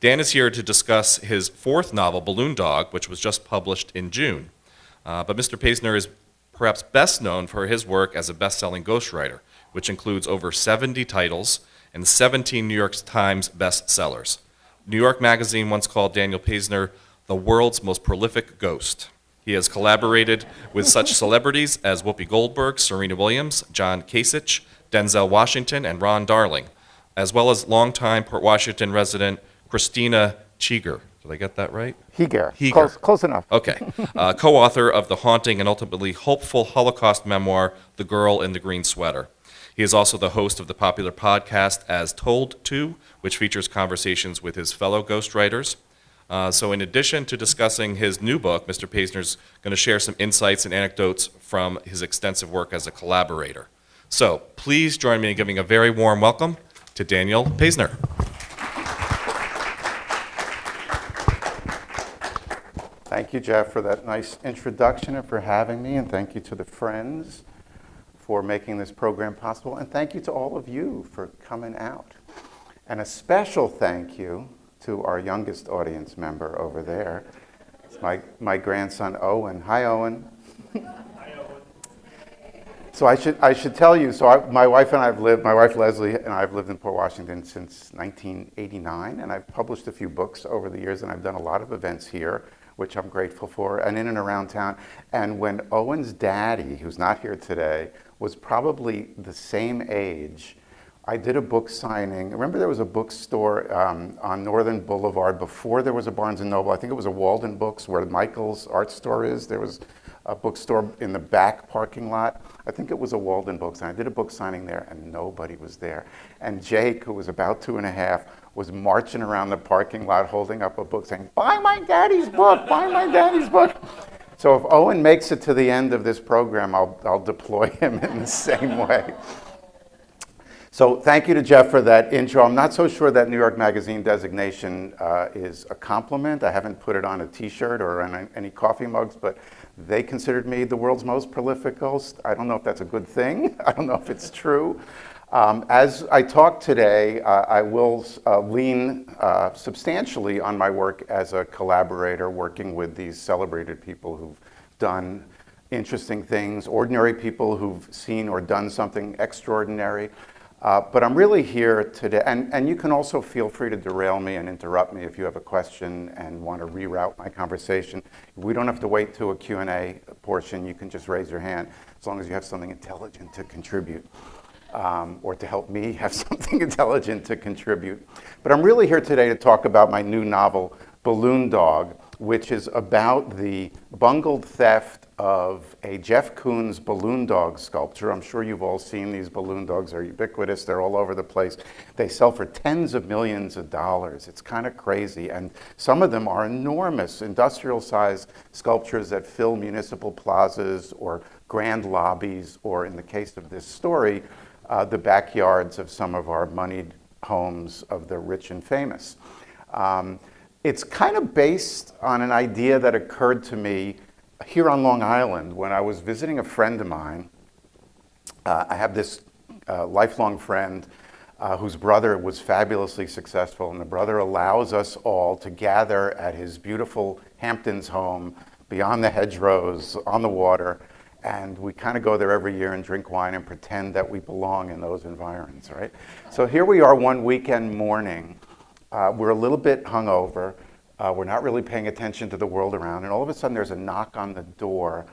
Dan is here to discuss his fourth novel, Balloon Dog, which was just published in June. But Mr. Paisner is perhaps best known for his work as a best-selling ghostwriter, which includes over 70 titles and 17 New York Times bestsellers. New York Magazine once called Daniel Paisner the world's most prolific ghost. He has collaborated with such celebrities as Whoopi Goldberg, Serena Williams, John Kasich, Denzel Washington, and Ron Darling, as well as longtime Port Washington resident Christina Cheeger. Did I get that right? Heger. Heger. Close enough. Okay. Co-author of the haunting and ultimately hopeful Holocaust memoir, The Girl in the Green Sweater. He is also the host of the popular podcast As Told To, which features conversations with his fellow ghostwriters. So in addition to discussing his new book, Mr. Paisner's going to share some insights and anecdotes from his extensive work as a collaborator. So please join me in giving a very warm welcome to Daniel Paisner. Thank you, Jeff, for that nice introduction and for having me, and thank you to the Friends for making this program possible, and thank you to all of you for coming out. And a special thank you to our youngest audience member over there. It's my grandson, Owen. Hi, Owen. Hi, Owen. So I should tell you, my wife Leslie and I have lived in Port Washington since 1989, and I've published a few books over the years, and I've done a lot of events here, which I'm grateful for, and in and around town. And when Owen's daddy, who's not here today, was probably the same age, I did a book signing. Remember there was a bookstore on Northern Boulevard before there was a Barnes & Noble. I think it was a Walden Books where Michael's art store is. There was a bookstore in the back parking lot. I think it was a Walden Books, and I did a book signing there, and nobody was there. And Jake, who was about 2.5, was marching around the parking lot holding up a book saying, "Buy my daddy's book, buy my daddy's book." So if Owen makes it to the end of this program, I'll deploy him in the same way. So thank you to Jeff for that intro. I'm not so sure that New York Magazine designation is a compliment. I haven't put it on a t-shirt or on any coffee mugs, but they considered me the world's most prolific ghost. I don't know if that's a good thing. I don't know if it's true. As I talk today, I will lean substantially on my work as a collaborator, working with these celebrated people who've done interesting things, ordinary people who've seen or done something extraordinary. But I'm really here today, and you can also feel free to derail me and interrupt me if you have a question and want to reroute my conversation. We don't have to wait to a Q&A portion. You can just raise your hand as long as you have something intelligent to contribute. Or to help me have something intelligent to contribute. But I'm really here today to talk about my new novel, Balloon Dog, which is about the bungled theft of a Jeff Koons balloon dog sculpture. I'm sure you've all seen these balloon dogs. They're ubiquitous. They're all over the place. They sell for tens of millions of dollars. It's kind of crazy. And some of them are enormous, industrial-sized sculptures that fill municipal plazas or grand lobbies, or in the case of this story, the backyards of some of our moneyed homes of the rich and famous. It's kind of based on an idea that occurred to me here on Long Island when I was visiting a friend of mine. I have this lifelong friend whose brother was fabulously successful, and the brother allows us all to gather at his beautiful Hamptons home beyond the hedgerows on the water. And we kind of go there every year and drink wine and pretend that we belong in those environs, right? So here we are one weekend morning. We're a little bit hungover. We're not really paying attention to the world around. And all of a sudden there's a knock on the door.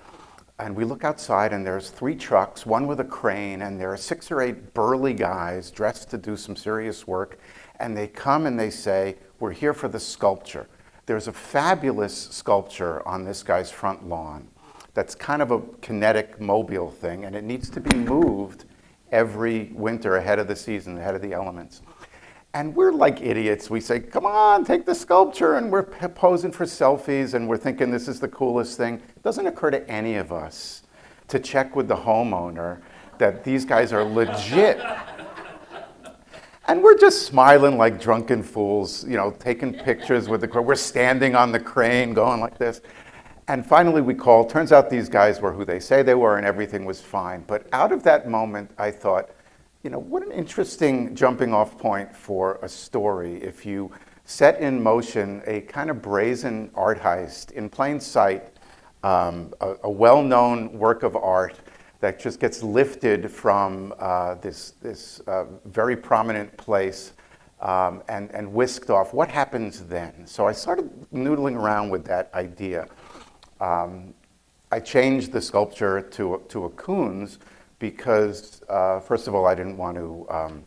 And we look outside and there's 3 trucks, one with a crane, and there are 6 or 8 burly guys dressed to do some serious work. And they come and they say, "We're here for the sculpture." There's a fabulous sculpture on this guy's front lawn. That's kind of a kinetic mobile thing, and it needs to be moved every winter ahead of the season, ahead of the elements. And we're like idiots. We say, "Come on, take the sculpture," and we're posing for selfies, and we're thinking this is the coolest thing. It doesn't occur to any of us to check with the homeowner that these guys are legit. And we're just smiling like drunken fools, you know, taking pictures with the crane. We're standing on the crane going like this. And finally we called. Turns out these guys were who they say they were, and everything was fine. But out of that moment, I thought, you know, what an interesting jumping off point for a story if you set in motion a kind of brazen art heist in plain sight, a well-known work of art that just gets lifted from this very prominent place and whisked off. What happens then? So I started noodling around with that idea. I changed the sculpture to a Koons because, first of all, I didn't want to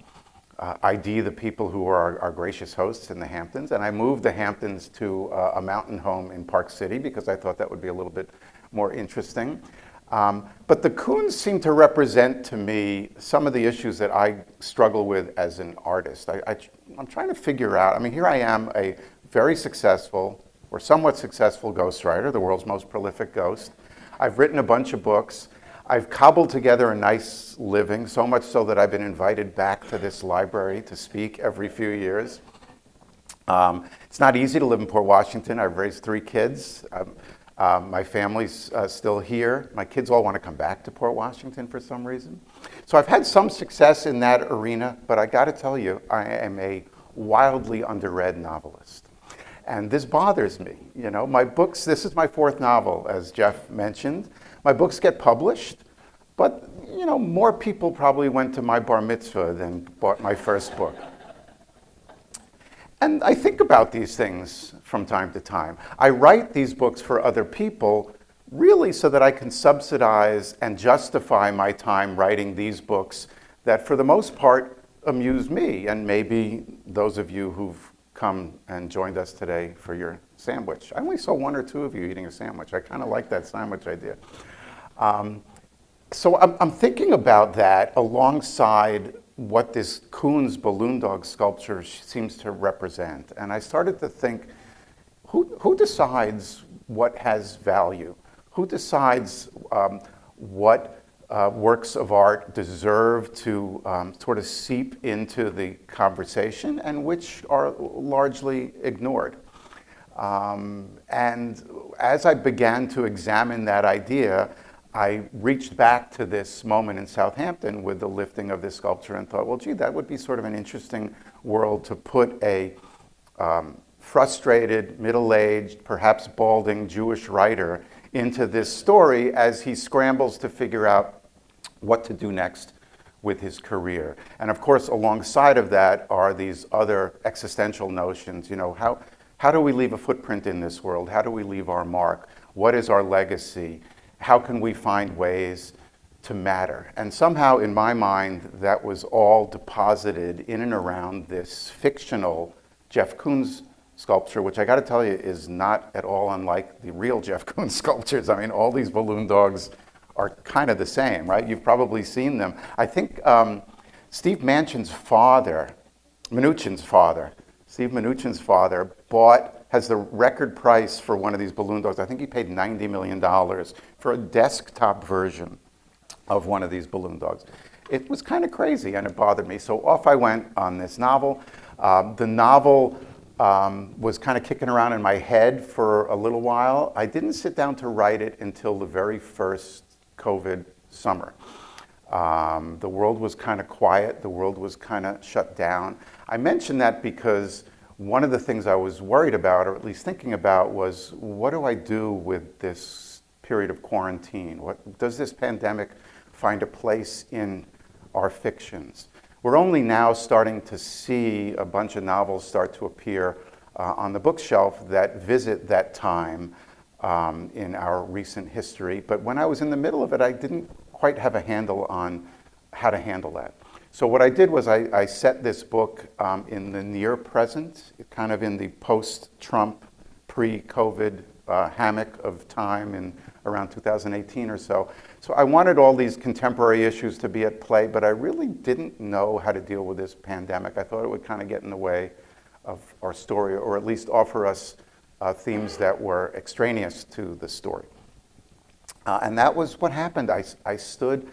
ID the people who are our gracious hosts in the Hamptons, and I moved the Hamptons to a mountain home in Park City because I thought that would be a little bit more interesting. But the Koons seem to represent to me some of the issues that I struggle with as an artist. I'm trying to figure out, I mean, here I am, a very successful or somewhat successful ghostwriter, the world's most prolific ghost. I've written a bunch of books. I've cobbled together a nice living, so much so that I've been invited back to this library to speak every few years. It's not easy to live in Port Washington. I've raised 3 kids. My family's still here. My kids all want to come back to Port Washington for some reason. So I've had some success in that arena, but I got to tell you, I am a wildly underread novelist. And this bothers me. You know, my books, this is my 4th novel, as Jeff mentioned. My books get published, but, you know, more people probably went to my bar mitzvah than bought my first book. And I think about these things from time to time. I write these books for other people really so that I can subsidize and justify my time writing these books that for the most part amuse me and maybe those of you who've come and joined us today for your sandwich. I only saw 1 or 2 of you eating a sandwich. I kind of like that sandwich idea. So I'm thinking about that alongside what this Koons balloon dog sculpture seems to represent. And I started to think, who decides what has value? Who decides what works of art deserve to sort of seep into the conversation and which are largely ignored? And as I began to examine that idea, I reached back to this moment in Southampton with the lifting of this sculpture and thought, well, gee, that would be sort of an interesting world to put a frustrated, middle-aged, perhaps balding Jewish writer into this story as he scrambles to figure out what to do next with his career. And of course, alongside of that are these other existential notions. You know, how do we leave a footprint in this world? How do we leave our mark? What is our legacy? How can we find ways to matter? And somehow in my mind, that was all deposited in and around this fictional Jeff Koons sculpture, which I got to tell you is not at all unlike the real Jeff Koons sculptures. I mean, all these balloon dogs are kind of the same, right? You've probably seen them. I think Steve Mnuchin's father, Steve Mnuchin's father has the record price for one of these balloon dogs. I think he paid $90 million for a desktop version of one of these balloon dogs. It was kind of crazy and it bothered me. So off I went on this novel. The novel was kind of kicking around in my head for a little while. I didn't sit down to write it until the very first COVID summer. The world was kind of quiet. The world was kind of shut down. I mention that because one of the things I was worried about, or at least thinking about, was what do I do with this period of quarantine? Does this pandemic find a place in our fictions? We're only now starting to see a bunch of novels start to appear on the bookshelf that visit that time in our recent history. But when I was in the middle of it, I didn't quite have a handle on how to handle that. So what I did was I set this book in the near present, kind of in the post-Trump, pre-COVID hammock of time in around 2018 or so. So I wanted all these contemporary issues to be at play, but I really didn't know how to deal with this pandemic. I thought it would kind of get in the way of our story, or at least offer us themes that were extraneous to the story. And that was what happened. I stood.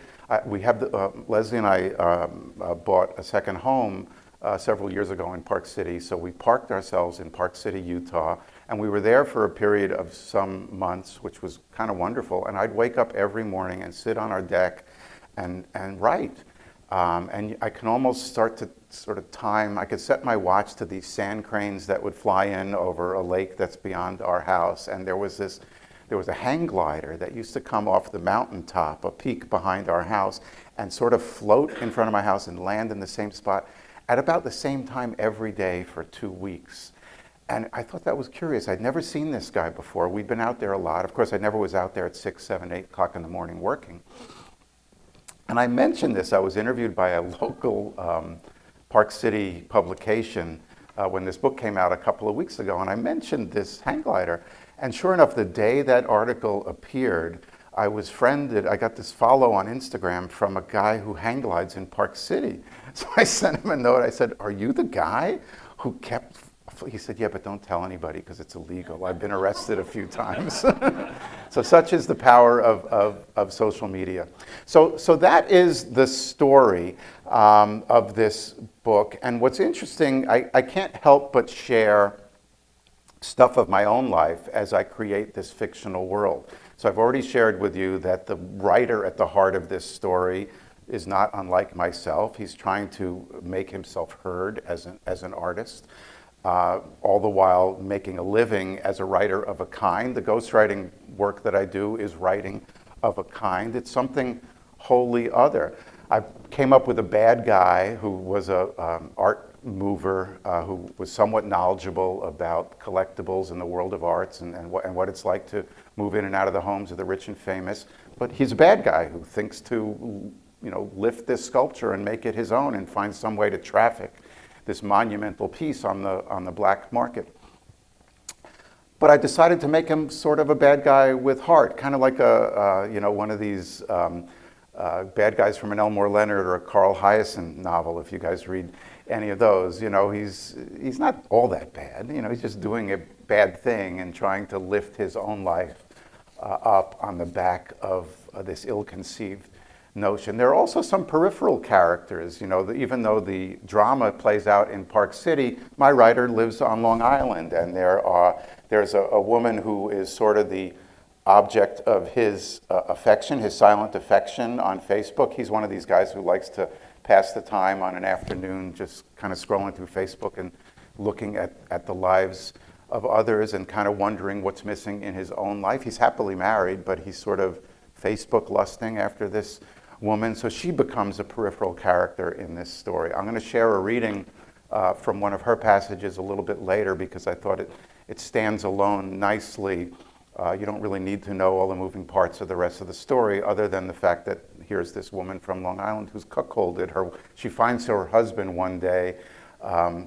Leslie and I bought a second home several years ago in Park City, so we parked ourselves in Park City, Utah, and we were there for a period of some months, which was kind of wonderful. And I'd wake up every morning and sit on our deck and write. And I can almost start to sort of time. I could set my watch to these sand cranes that would fly in over a lake that's beyond our house. And there was a hang glider that used to come off the mountaintop, a peak behind our house, and sort of float in front of my house and land in the same spot at about the same time every day for 2 weeks. And I thought that was curious. I'd never seen this guy before. We'd been out there a lot. Of course, I never was out there at 6, 7, 8 o'clock in the morning working. And I mentioned this. I was interviewed by a local Park City publication when this book came out a couple of weeks ago, and I mentioned this hang glider. And sure enough, the day that article appeared, I was friended. I got this follow on Instagram from a guy who hang glides in Park City. So I sent him a note. I said, "Are you the guy who kept..." He said, "Yeah, but don't tell anybody because it's illegal. I've been arrested a few times." So such is the power of social media. So that is the story of this book. And what's interesting, I can't help but share stuff of my own life as I create this fictional world. So I've already shared with you that the writer at the heart of this story is not unlike myself. He's trying to make himself heard as an artist. All the while making a living as a writer of a kind. The ghostwriting work that I do is writing of a kind. It's something wholly other. I came up with a bad guy who was a art mover who was somewhat knowledgeable about collectibles in the world of arts and what it's like to move in and out of the homes of the rich and famous. But he's a bad guy who thinks to, lift this sculpture and make it his own and find some way to traffic this monumental piece on the black market. But I decided to make him sort of a bad guy with heart, kind of like one of these bad guys from an Elmore Leonard or a Carl Hyacin novel, if you guys read any of those. He's not all that bad. He's just doing a bad thing and trying to lift his own life up on the back of this ill-conceived notion. There are also some peripheral characters. Even though the drama plays out in Park City, my writer lives on Long Island, and there's a woman who is sort of the object of his affection, his silent affection on Facebook. He's one of these guys who likes to pass the time on an afternoon just kind of scrolling through Facebook and looking at the lives of others and kind of wondering what's missing in his own life. He's happily married, but he's sort of Facebook lusting after this woman, so she becomes a peripheral character in this story. I'm going to share a reading from one of her passages a little bit later because I thought it stands alone nicely. You don't really need to know all the moving parts of the rest of the story other than the fact that here's this woman from Long Island who's cuckolded her. She finds her husband one day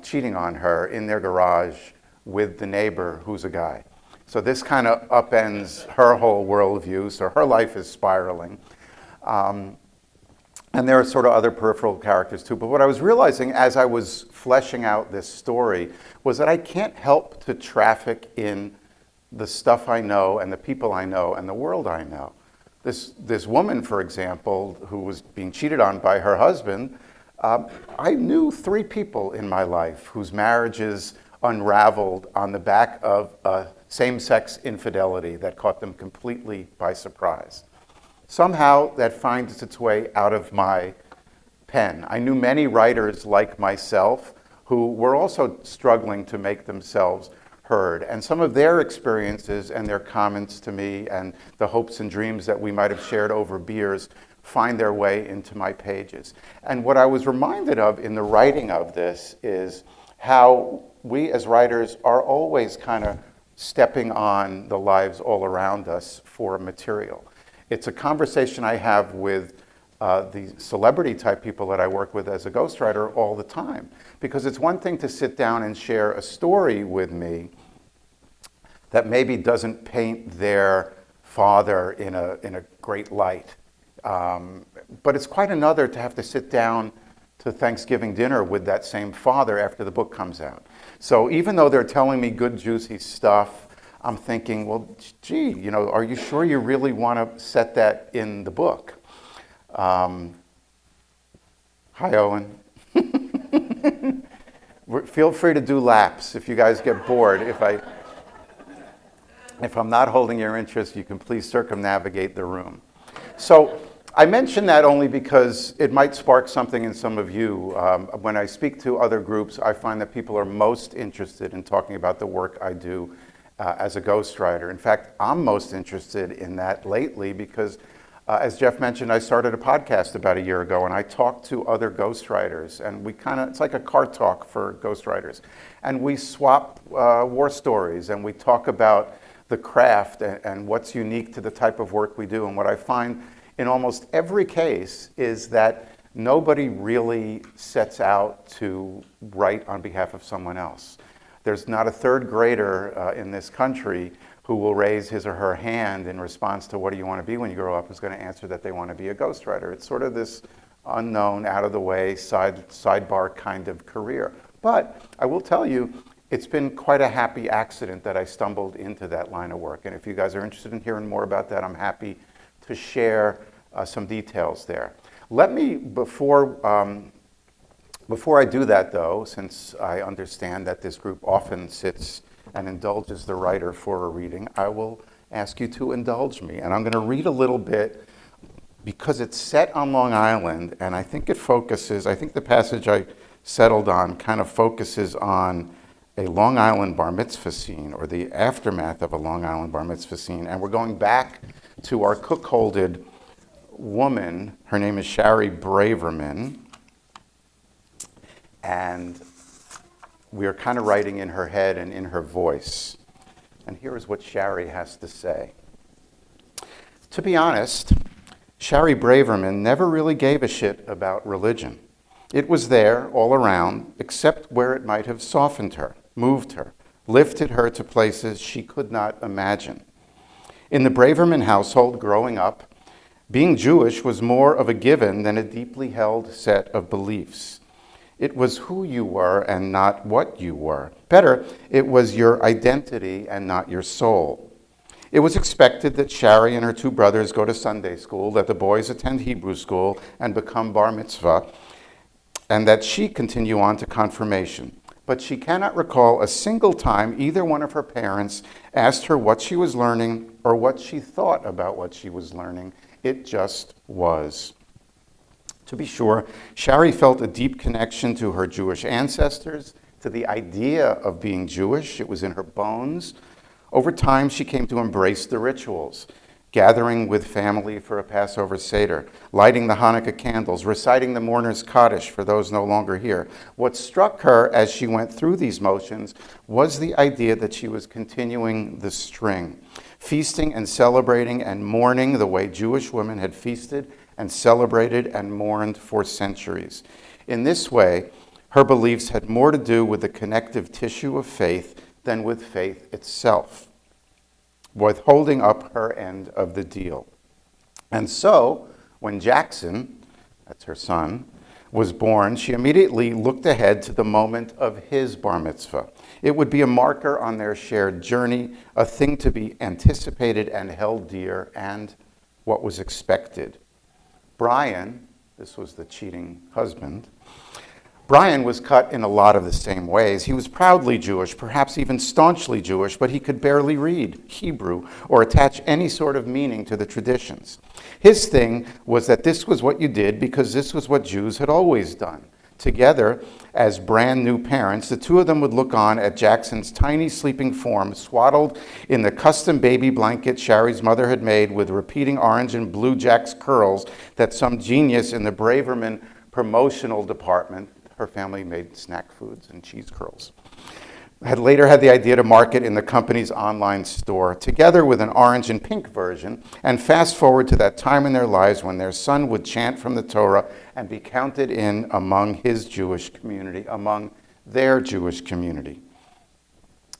cheating on her in their garage with the neighbor who's a guy. So this kind of upends her whole worldview, so her life is spiraling. And there are sort of other peripheral characters too. But what I was realizing as I was fleshing out this story was that I can't help to traffic in the stuff I know and the people I know and the world I know. This woman, for example, who was being cheated on by her husband, I knew 3 people in my life whose marriages unraveled on the back of same-sex infidelity that caught them completely by surprise. Somehow that finds its way out of my pen. I knew many writers like myself who were also struggling to make themselves heard. And some of their experiences and their comments to me and the hopes and dreams that we might have shared over beers find their way into my pages. And what I was reminded of in the writing of this is how we as writers are always kind of stepping on the lives all around us for material. It's a conversation I have with the celebrity type people that I work with as a ghostwriter all the time. Because it's one thing to sit down and share a story with me that maybe doesn't paint their father in a great light. But it's quite another to have to sit down to Thanksgiving dinner with that same father after the book comes out. So even though they're telling me good, juicy stuff, I'm thinking, well, gee, are you sure you really want to set that in the book? Hi, Owen. Feel free to do laps if you guys get bored. If I'm not holding your interest, you can please circumnavigate the room. So I mention that only because it might spark something in some of you. When I speak to other groups, I find that people are most interested in talking about the work I do as a ghostwriter. In fact, I'm most interested in that lately because, as Jeff mentioned, I started a podcast about a year ago, and I talked to other ghostwriters, and it's like a car talk for ghostwriters. And we swap war stories, and we talk about the craft and what's unique to the type of work we do. And what I find in almost every case is that nobody really sets out to write on behalf of someone else. There's not a third grader in this country who will raise his or her hand in response to what do you want to be when you grow up who's going to answer that they want to be a ghostwriter. It's sort of this unknown, out of the way, sidebar kind of career. But I will tell you, it's been quite a happy accident that I stumbled into that line of work. And if you guys are interested in hearing more about that, I'm happy to share some details there. Let me, before I do that though, since I understand that this group often sits and indulges the writer for a reading, I will ask you to indulge me. And I'm going to read a little bit because it's set on Long Island, and I think the passage I settled on kind of focuses on a Long Island bar mitzvah scene, or the aftermath of a Long Island bar mitzvah scene. And we're going back to our cuckolded woman. Her name is Shari Braverman. And we are kind of writing in her head and in her voice. And here is what Shari has to say. To be honest, Shari Braverman never really gave a shit about religion. It was there all around, except where it might have softened her, moved her, lifted her to places she could not imagine. In the Braverman household growing up, being Jewish was more of a given than a deeply held set of beliefs. It was who you were and not what you were. Better, it was your identity and not your soul. It was expected that Shari and her two brothers go to Sunday school, that the boys attend Hebrew school and become bar mitzvah, and that she continue on to confirmation. But she cannot recall a single time either one of her parents asked her what she was learning or what she thought about what she was learning. It just was. To be sure, Shari felt a deep connection to her Jewish ancestors, to the idea of being Jewish. It was in her bones. Over time, she came to embrace the rituals, gathering with family for a Passover Seder, lighting the Hanukkah candles, reciting the mourner's Kaddish for those no longer here. What struck her as she went through these motions was the idea that she was continuing the string, feasting and celebrating and mourning the way Jewish women had feasted and celebrated and mourned for centuries. In this way, her beliefs had more to do with the connective tissue of faith than with faith itself, with holding up her end of the deal. And so, when Jackson, that's her son, was born, she immediately looked ahead to the moment of his bar mitzvah. It would be a marker on their shared journey, a thing to be anticipated and held dear, and what was expected. Brian, this was the cheating husband, Brian was cut in a lot of the same ways. He was proudly Jewish, perhaps even staunchly Jewish, but he could barely read Hebrew or attach any sort of meaning to the traditions. His thing was that this was what you did because this was what Jews had always done. Together, as brand new parents, the two of them would look on at Jackson's tiny sleeping form swaddled in the custom baby blanket Shari's mother had made with repeating orange and blue Jack's curls that some genius in the Braverman promotional department, her family made snack foods and cheese curls, had later had the idea to market in the company's online store, together with an orange and pink version, and fast forward to that time in their lives when their son would chant from the Torah and be counted in among his Jewish community, among their Jewish community.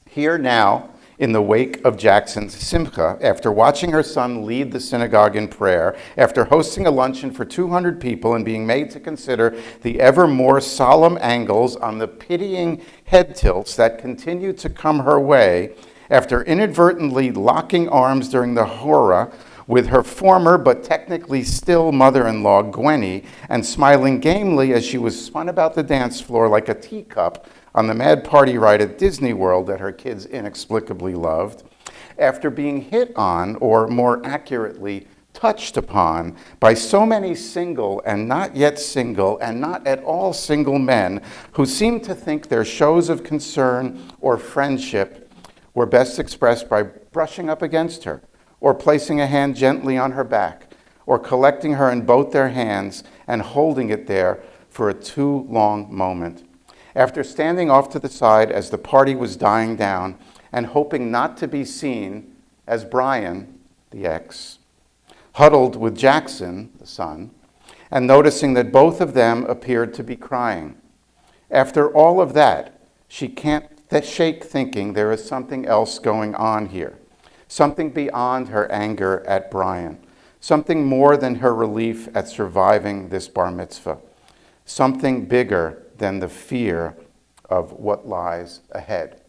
Here now, in the wake of Jackson's simcha, after watching her son lead the synagogue in prayer, after hosting a luncheon for 200 people and being made to consider the ever more solemn angles on the pitying head tilts that continued to come her way, after inadvertently locking arms during the hora with her former but technically still mother-in-law, Gwenny, and smiling gamely as she was spun about the dance floor like a teacup on the mad party ride at Disney World that her kids inexplicably loved, after being hit on, or more accurately, touched upon by so many single and not yet single and not at all single men who seem to think their shows of concern or friendship were best expressed by brushing up against her, or placing a hand gently on her back, or collecting her in both their hands and holding it there for a too long moment. After standing off to the side as the party was dying down and hoping not to be seen as Brian, the ex, huddled with Jackson, the son, and noticing that both of them appeared to be crying. After all of that, she can't shake thinking there is something else going on here, something beyond her anger at Brian, something more than her relief at surviving this bar mitzvah, something bigger than the fear of what lies ahead.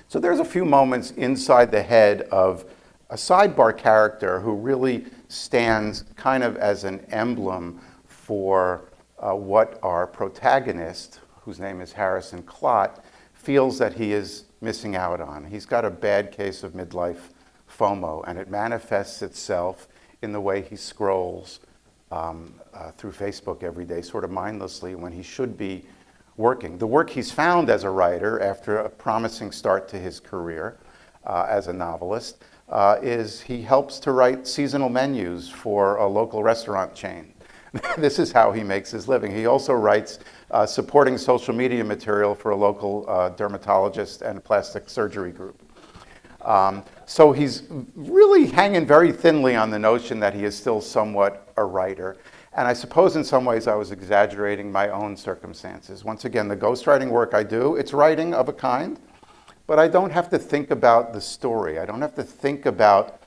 So there's a few moments inside the head of a sidebar character who really stands kind of as an emblem for what our protagonist, whose name is Harrison Klott, feels that he is missing out on. He's got a bad case of midlife FOMO, and it manifests itself in the way he scrolls through Facebook every day, sort of mindlessly, when he should be working. The work he's found as a writer after a promising start to his career as a novelist is he helps to write seasonal menus for a local restaurant chain. This is how he makes his living. He also writes supporting social media material for a local dermatologist and plastic surgery group. So he's really hanging very thinly on the notion that he is still somewhat a writer. And I suppose in some ways I was exaggerating my own circumstances. Once again, the ghostwriting work I do, it's writing of a kind, but I don't have to think about the story. I don't have to think about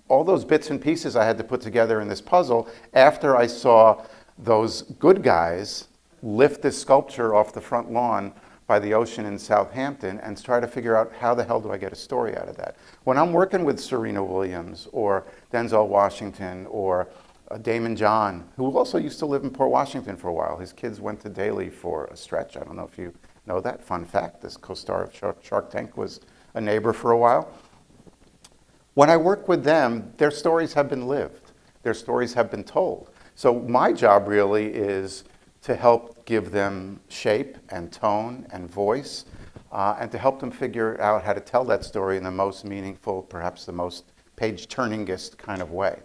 all those bits and pieces I had to put together in this puzzle after I saw those good guys lift this sculpture off the front lawn by the ocean in Southampton and try to figure out how the hell do I get a story out of that. When I'm working with Serena Williams or Denzel Washington or Damon John, who also used to live in Port Washington for a while. His kids went to Daly for a stretch. I don't know if you know that. Fun fact, this co-star of Shark Tank was a neighbor for a while. When I work with them, their stories have been lived. Their stories have been told. So my job really is to help give them shape and tone and voice, and to help them figure out how to tell that story in the most meaningful, perhaps the most page-turningest kind of way.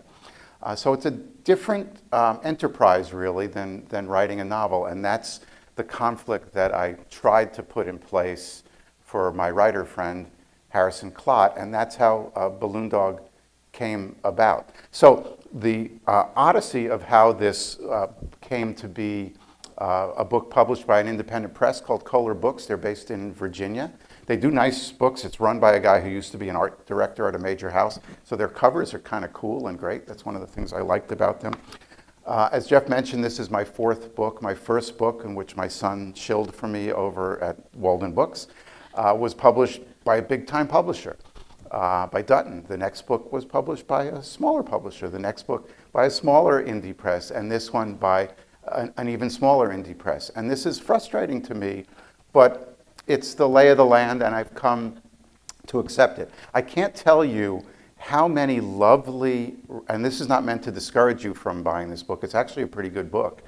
So it's a different enterprise, really, than writing a novel, and that's the conflict that I tried to put in place for my writer friend, Harrison Klott, and that's how Balloon Dog came about. So the odyssey of how this came to be a book published by an independent press called Kohler Books. They're based in Virginia. They do nice books. It's run by a guy who used to be an art director at a major house. So their covers are kind of cool and great. That's one of the things I liked about them. As Jeff mentioned, this is my fourth book. My first book, in which my son shilled for me over at Walden Books, was published by a big-time publisher, by Dutton. The next book was published by a smaller publisher. The next book by a smaller indie press. And this one by an even smaller indie press. And this is frustrating to me, but it's the lay of the land, and I've come to accept it. I can't tell you how many lovely, and this is not meant to discourage you from buying this book. It's actually a pretty good book.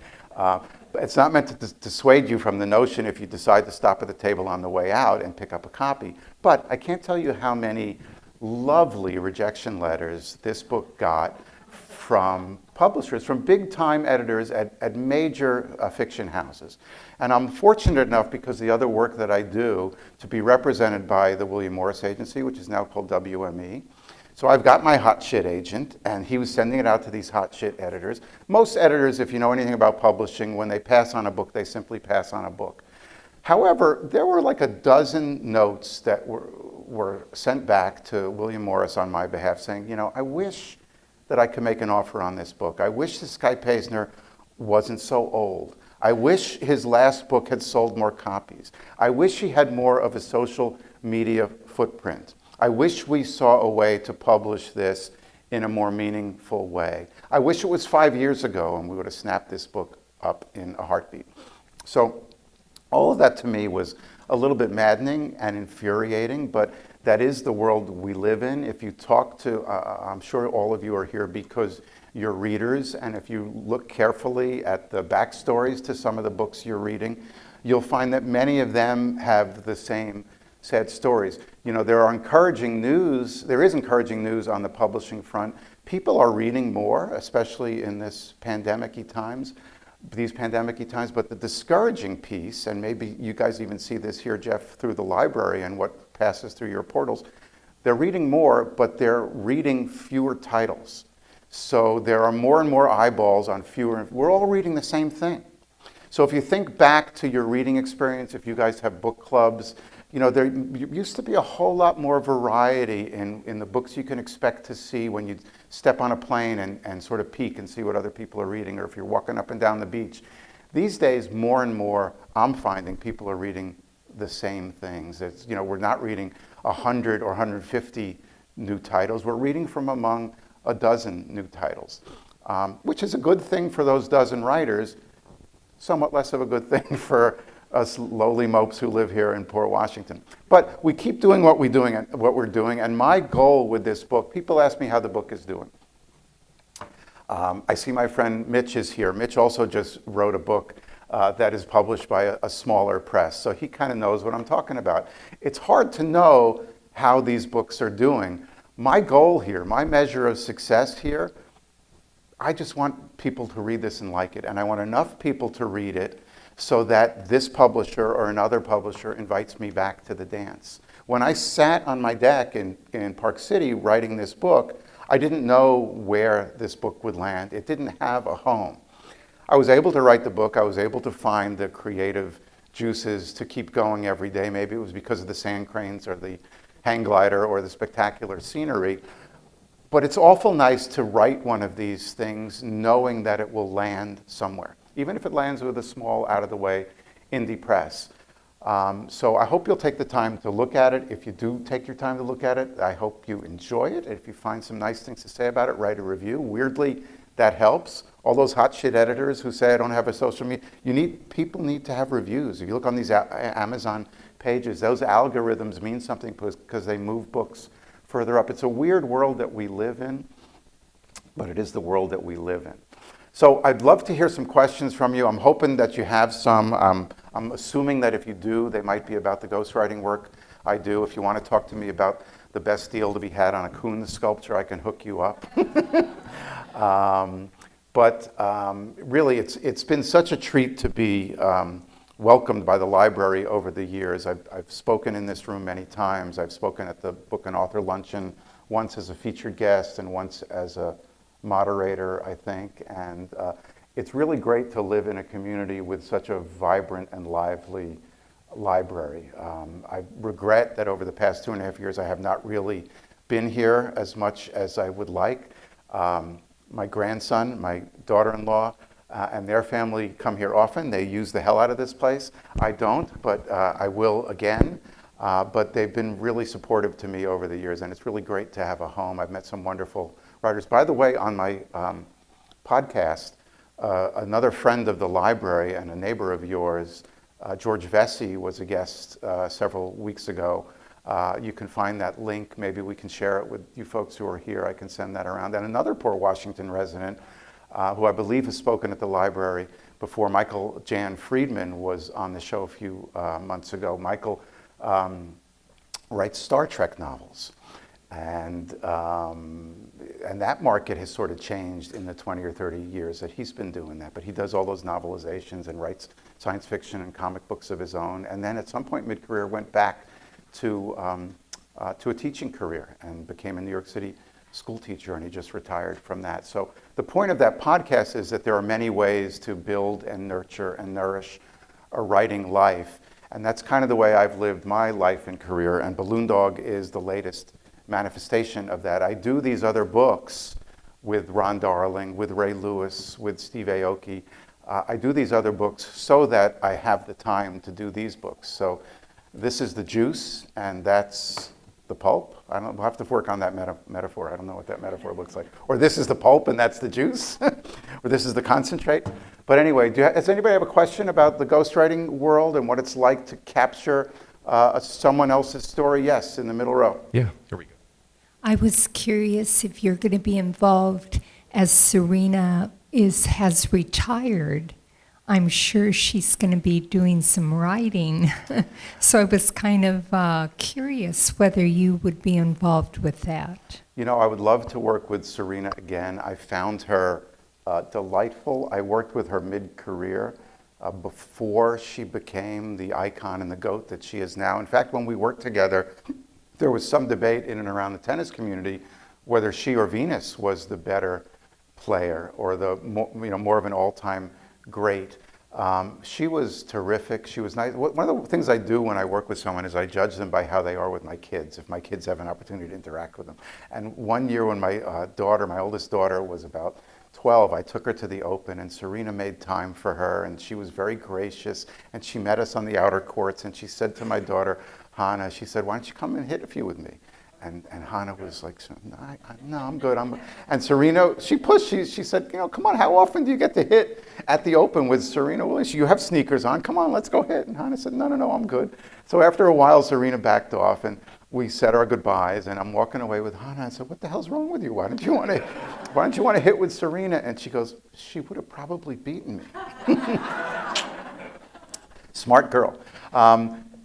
It's not meant to dissuade you from the notion if you decide to stop at the table on the way out and pick up a copy. But I can't tell you how many lovely rejection letters this book got from publishers, from big-time editors at major fiction houses. And I'm fortunate enough, because the other work that I do, to be represented by the William Morris Agency, which is now called WME. So I've got my hot shit agent, and he was sending it out to these hot shit editors. Most editors, if you know anything about publishing, when they pass on a book, they simply pass on a book. However, there were like a dozen notes that were sent back to William Morris on my behalf saying, you know, I wish that I could make an offer on this book. I wish this guy Paisner wasn't so old. I wish his last book had sold more copies. I wish he had more of a social media footprint. I wish we saw a way to publish this in a more meaningful way. I wish it was 5 years ago and we would have snapped this book up in a heartbeat. So all of that to me was a little bit maddening and infuriating, but that is the world we live in. If you talk to, I'm sure all of you are here because you're readers, and if you look carefully at the backstories to some of the books you're reading, you'll find that many of them have the same sad stories. You know, there is encouraging news on the publishing front. People are reading more, especially in these pandemic-y times, but the discouraging piece, and maybe you guys even see this here, Jeff, through the library and what passes through your portals, they're reading more, but they're reading fewer titles. So there are more and more eyeballs on fewer, we're all reading the same thing. So if you think back to your reading experience, if you guys have book clubs, you know, there used to be a whole lot more variety in the books you can expect to see when you step on a plane and sort of peek and see what other people are reading, or if you're walking up and down the beach. These days, more and more, I'm finding people are reading the same things. It's, you know, we're not reading 100 or 150 new titles. We're reading from among a dozen new titles, which is a good thing for those dozen writers, somewhat less of a good thing for us lowly mopes who live here in Port Washington. But we keep doing what we're doing, and my goal with this book, people ask me how the book is doing. I see my friend Mitch is here. Mitch also just wrote a book that is published by a smaller press, so he kind of knows what I'm talking about. It's hard to know how these books are doing. My goal here, my measure of success here, I just want people to read this and like it, and I want enough people to read it so that this publisher or another publisher invites me back to the dance. When I sat on my deck in Park City writing this book, I didn't know where this book would land. It didn't have a home. I was able to write the book. I was able to find the creative juices to keep going every day. Maybe it was because of the sand cranes or the hang glider or the spectacular scenery. But it's awful nice to write one of these things knowing that it will land somewhere, even if it lands with a small, out-of-the-way indie press. So I hope you'll take the time to look at it. If you do take your time to look at it, I hope you enjoy it. If you find some nice things to say about it, write a review. Weirdly, that helps. All those hot shit editors who say I don't have a social media, people need to have reviews. If you look on these Amazon pages, those algorithms mean something because they move books further up. It's a weird world that we live in, but it is the world that we live in. So I'd love to hear some questions from you. I'm hoping that you have some. I'm assuming that if you do, they might be about the ghostwriting work I do. If you want to talk to me about the best deal to be had on a coon sculpture, I can hook you up. Really, it's been such a treat to be welcomed by the library over the years. I've spoken in this room many times. I've spoken at the Book and Author Luncheon, once as a featured guest and once as a moderator, I think. And it's really great to live in a community with such a vibrant and lively library. I regret that over the past 2.5 years I have not really been here as much as I would like. My grandson, my daughter-in-law, and their family come here often. They use the hell out of this place. I don't, but I will again. But they've been really supportive to me over the years, and it's really great to have a home. I've met some wonderful writers. By the way, on my podcast, another friend of the library and a neighbor of yours, George Vesey, was a guest several weeks ago. You can find that link. Maybe we can share it with you folks who are here. I can send that around. And another Port Washington resident, who I believe has spoken at the library before, Michael Jan Friedman, was on the show a few months ago. Michael writes Star Trek novels. And that market has sort of changed in the 20 or 30 years that he's been doing that. But he does all those novelizations and writes science fiction and comic books of his own. And then at some point mid-career went back to a teaching career and became a New York City school teacher, and he just retired from that. So the point of that podcast is that there are many ways to build and nurture and nourish a writing life. And that's kind of the way I've lived my life and career, and Balloon Dog is the latest manifestation of that. I do these other books with Ron Darling, with Ray Lewis, with Steve Aoki. I do these other books so that I have the time to do these books. So this is the juice, and that's the pulp. We'll have to work on that metaphor. I don't know what that metaphor looks like. Or this is the pulp and that's the juice, or this is the concentrate. But anyway, does anybody have a question about the ghostwriting world and what it's like to capture someone else's story? Yes, in the middle row. Yeah, here we go. I was curious if you're going to be involved as Serena has retired. I'm sure she's going to be doing some writing. So I was kind of curious whether you would be involved with that. You know, I would love to work with Serena again. I found her delightful. I worked with her mid-career before she became the icon and the GOAT that she is now. In fact, when we worked together, there was some debate in and around the tennis community whether she or Venus was the better player or the more of an all-time great. She was terrific. She was nice. One of the things I do when I work with someone is I judge them by how they are with my kids, if my kids have an opportunity to interact with them. And one year when my oldest daughter, was about 12, I took her to the Open, and Serena made time for her, and she was very gracious, and she met us on the outer courts, and she said to my daughter, Hannah, she said, why don't you come and hit a few with me? And Hannah was like, no, I'm good. And Serena, she pushed. She said, come on, how often do you get to hit at the Open with Serena Williams? You have sneakers on. Come on, let's go hit. And Hannah said, no, I'm good. So after a while, Serena backed off, and we said our goodbyes. And I'm walking away with Hannah. I said, what the hell's wrong with you? Why don't you want to hit with Serena? And she goes, she would have probably beaten me. Smart girl.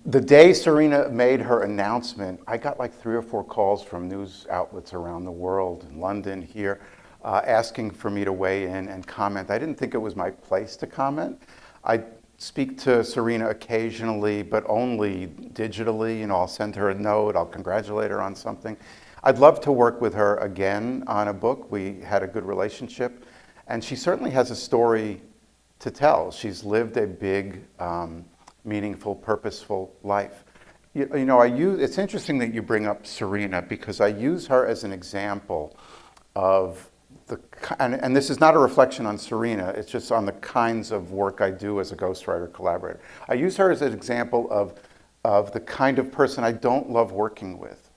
The day Serena made her announcement, I got like 3 or 4 calls from news outlets around the world, in London, here, asking for me to weigh in and comment. I didn't think it was my place to comment. I speak to Serena occasionally, but only digitally. I'll send her a note, I'll congratulate her on something. I'd love to work with her again on a book. We had a good relationship, and she certainly has a story to tell. She's lived a big, meaningful, purposeful life. It's interesting that you bring up Serena, because I use her as an example of and this is not a reflection on Serena, it's just on the kinds of work I do as a ghostwriter collaborator. I use her as an example of the kind of person I don't love working with.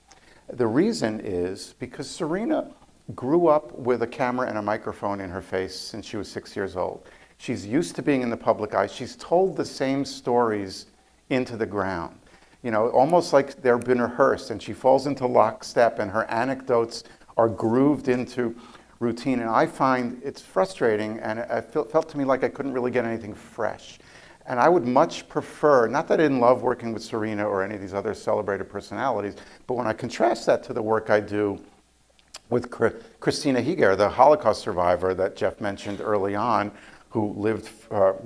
The reason is because Serena grew up with a camera and a microphone in her face since she was 6 years old. She's used to being in the public eye. She's told the same stories into the ground, almost like they've been rehearsed, and she falls into lockstep, and her anecdotes are grooved into routine. And I find it's frustrating, and it felt to me like I couldn't really get anything fresh. And I would much prefer, not that I didn't love working with Serena or any of these other celebrated personalities, but when I contrast that to the work I do with Christina Heger, the Holocaust survivor that Jeff mentioned early on, who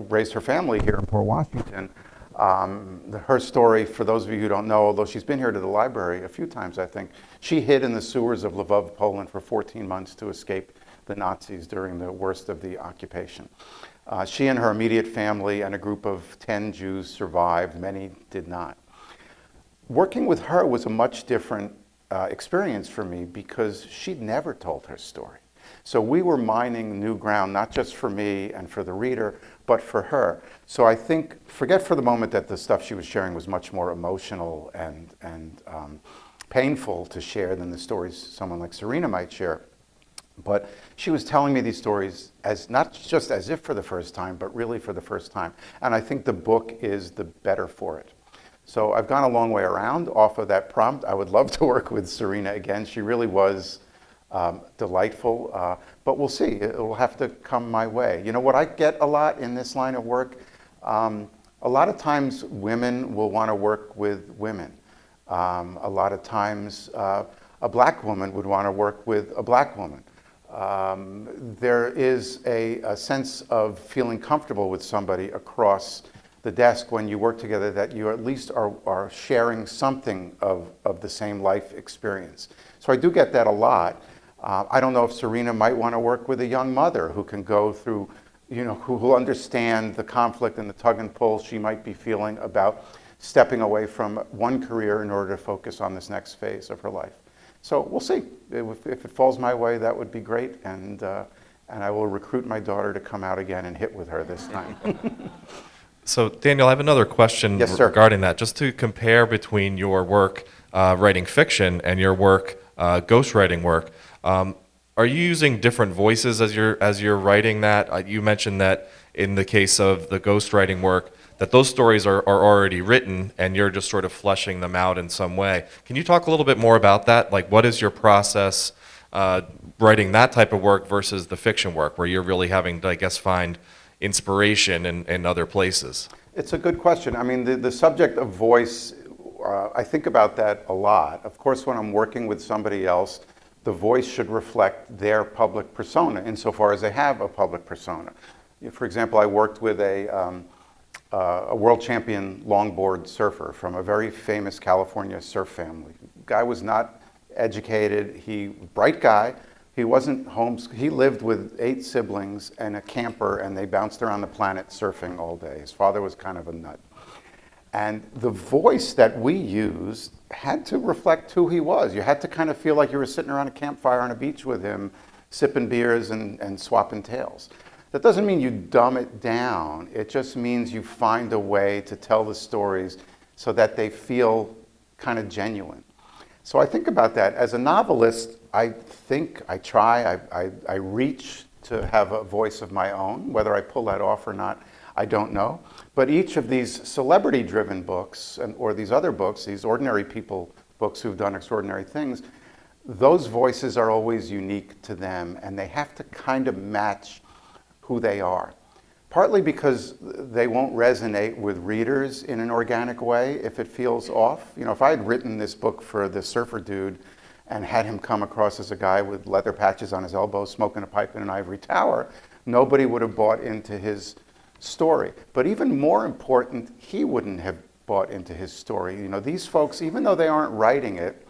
raised her family here in Port Washington. Her story, for those of you who don't know, although she's been here to the library a few times, I think, she hid in the sewers of Lvov, Poland for 14 months to escape the Nazis during the worst of the occupation. She and her immediate family and a group of 10 Jews survived. Many did not. Working with her was a much different experience for me, because she'd never told her story. So we were mining new ground, not just for me and for the reader, but for her. So I think, forget for the moment that the stuff she was sharing was much more emotional and painful to share than the stories someone like Serena might share. But she was telling me these stories as not just as if for the first time, but really for the first time. And I think the book is the better for it. So I've gone a long way around off of that prompt. I would love to work with Serena again. She really was delightful, but we'll see. It will have to come my way. What I get a lot in this line of work, a lot of times women will want to work with women. A lot of times a black woman would want to work with a black woman. There is a sense of feeling comfortable with somebody across the desk when you work together, that you at least are sharing something of the same life experience. So I do get that a lot. I don't know if Serena might want to work with a young mother who can go through, who will understand the conflict and the tug and pull she might be feeling about stepping away from one career in order to focus on this next phase of her life. So we'll see. If it falls my way, that would be great, and I will recruit my daughter to come out again and hit with her this time. So Daniel, I have another question Yes, sir. regarding that. Just to compare between your work writing fiction and your work, ghostwriting work. Are you using different voices as you're writing that? You mentioned that in the case of the ghostwriting work, that those stories are already written and you're just sort of fleshing them out in some way. Can you talk a little bit more about that? Like, what is your process writing that type of work versus the fiction work, where you're really having to, I guess, find inspiration in other places? It's a good question. I mean, the subject of voice, I think about that a lot. Of course, when I'm working with somebody else, the voice should reflect their public persona insofar as they have a public persona. For example, I worked with a world champion longboard surfer from a very famous California surf family. Guy was not educated, bright guy. He wasn't he lived with 8 siblings and a camper, and they bounced around the planet surfing all day. His father was kind of a nut. And the voice that we used had to reflect who he was. You had to kind of feel like you were sitting around a campfire on a beach with him, sipping beers and swapping tales. That doesn't mean you dumb it down. It just means you find a way to tell the stories so that they feel kind of genuine. So I think about that. As a novelist, I reach to have a voice of my own. Whether I pull that off or not, I don't know. But each of these celebrity-driven books, or these other books, these ordinary people books who've done extraordinary things, those voices are always unique to them, and they have to kind of match who they are. Partly because they won't resonate with readers in an organic way if it feels off. You know, if I had written this book for the surfer dude and had him come across as a guy with leather patches on his elbows, smoking a pipe in an ivory tower, nobody would have bought into his story. But even more important, he wouldn't have bought into his story. You know, these folks, even though they aren't writing it,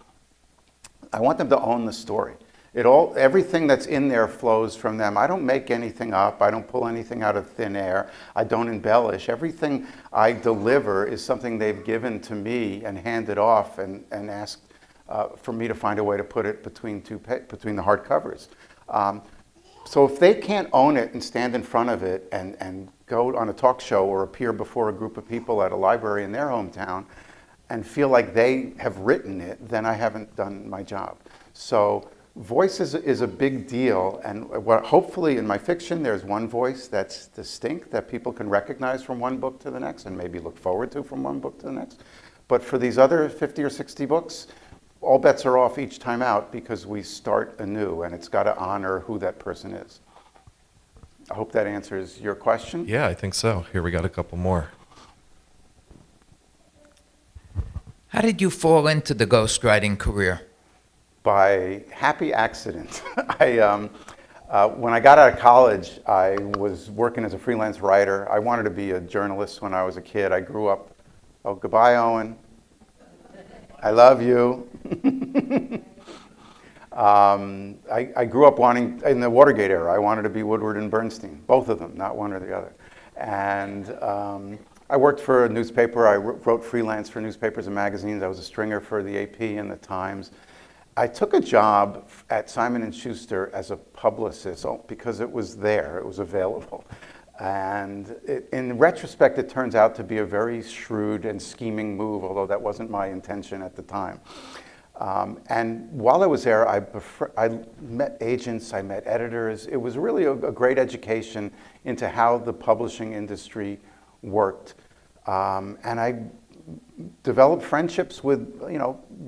I want them to own the story. Everything that's in there flows from them. I don't make anything up. I don't pull anything out of thin air. I don't embellish. Everything I deliver is something they've given to me and handed off and asked for me to find a way to put it between the hard covers. So if they can't own it and stand in front of it and go on a talk show or appear before a group of people at a library in their hometown and feel like they have written it, then I haven't done my job. So voice is a big deal, and hopefully in my fiction there's one voice that's distinct that people can recognize from one book to the next and maybe look forward to from one book to the next. But for these other 50 or 60 books, all bets are off each time out because we start anew, and it's got to honor who that person is. I hope that answers your question. Yeah, I think so. Here, we got a couple more. How did you fall into the ghostwriting career? By happy accident. When I got out of college, I was working as a freelance writer. I wanted to be a journalist when I was a kid. I grew up, oh, goodbye, Owen. I love you. I grew up wanting, in the Watergate era, I wanted to be Woodward and Bernstein, both of them, not one or the other. And I worked for a newspaper. I wrote freelance for newspapers and magazines. I was a stringer for the AP and the Times. I took a job at Simon & Schuster as a publicist because it was there, it was available. And in retrospect, it turns out to be a very shrewd and scheming move, although that wasn't my intention at the time. And while I was there, I met agents, I met editors. It was really a great education into how the publishing industry worked. And I developed friendships with,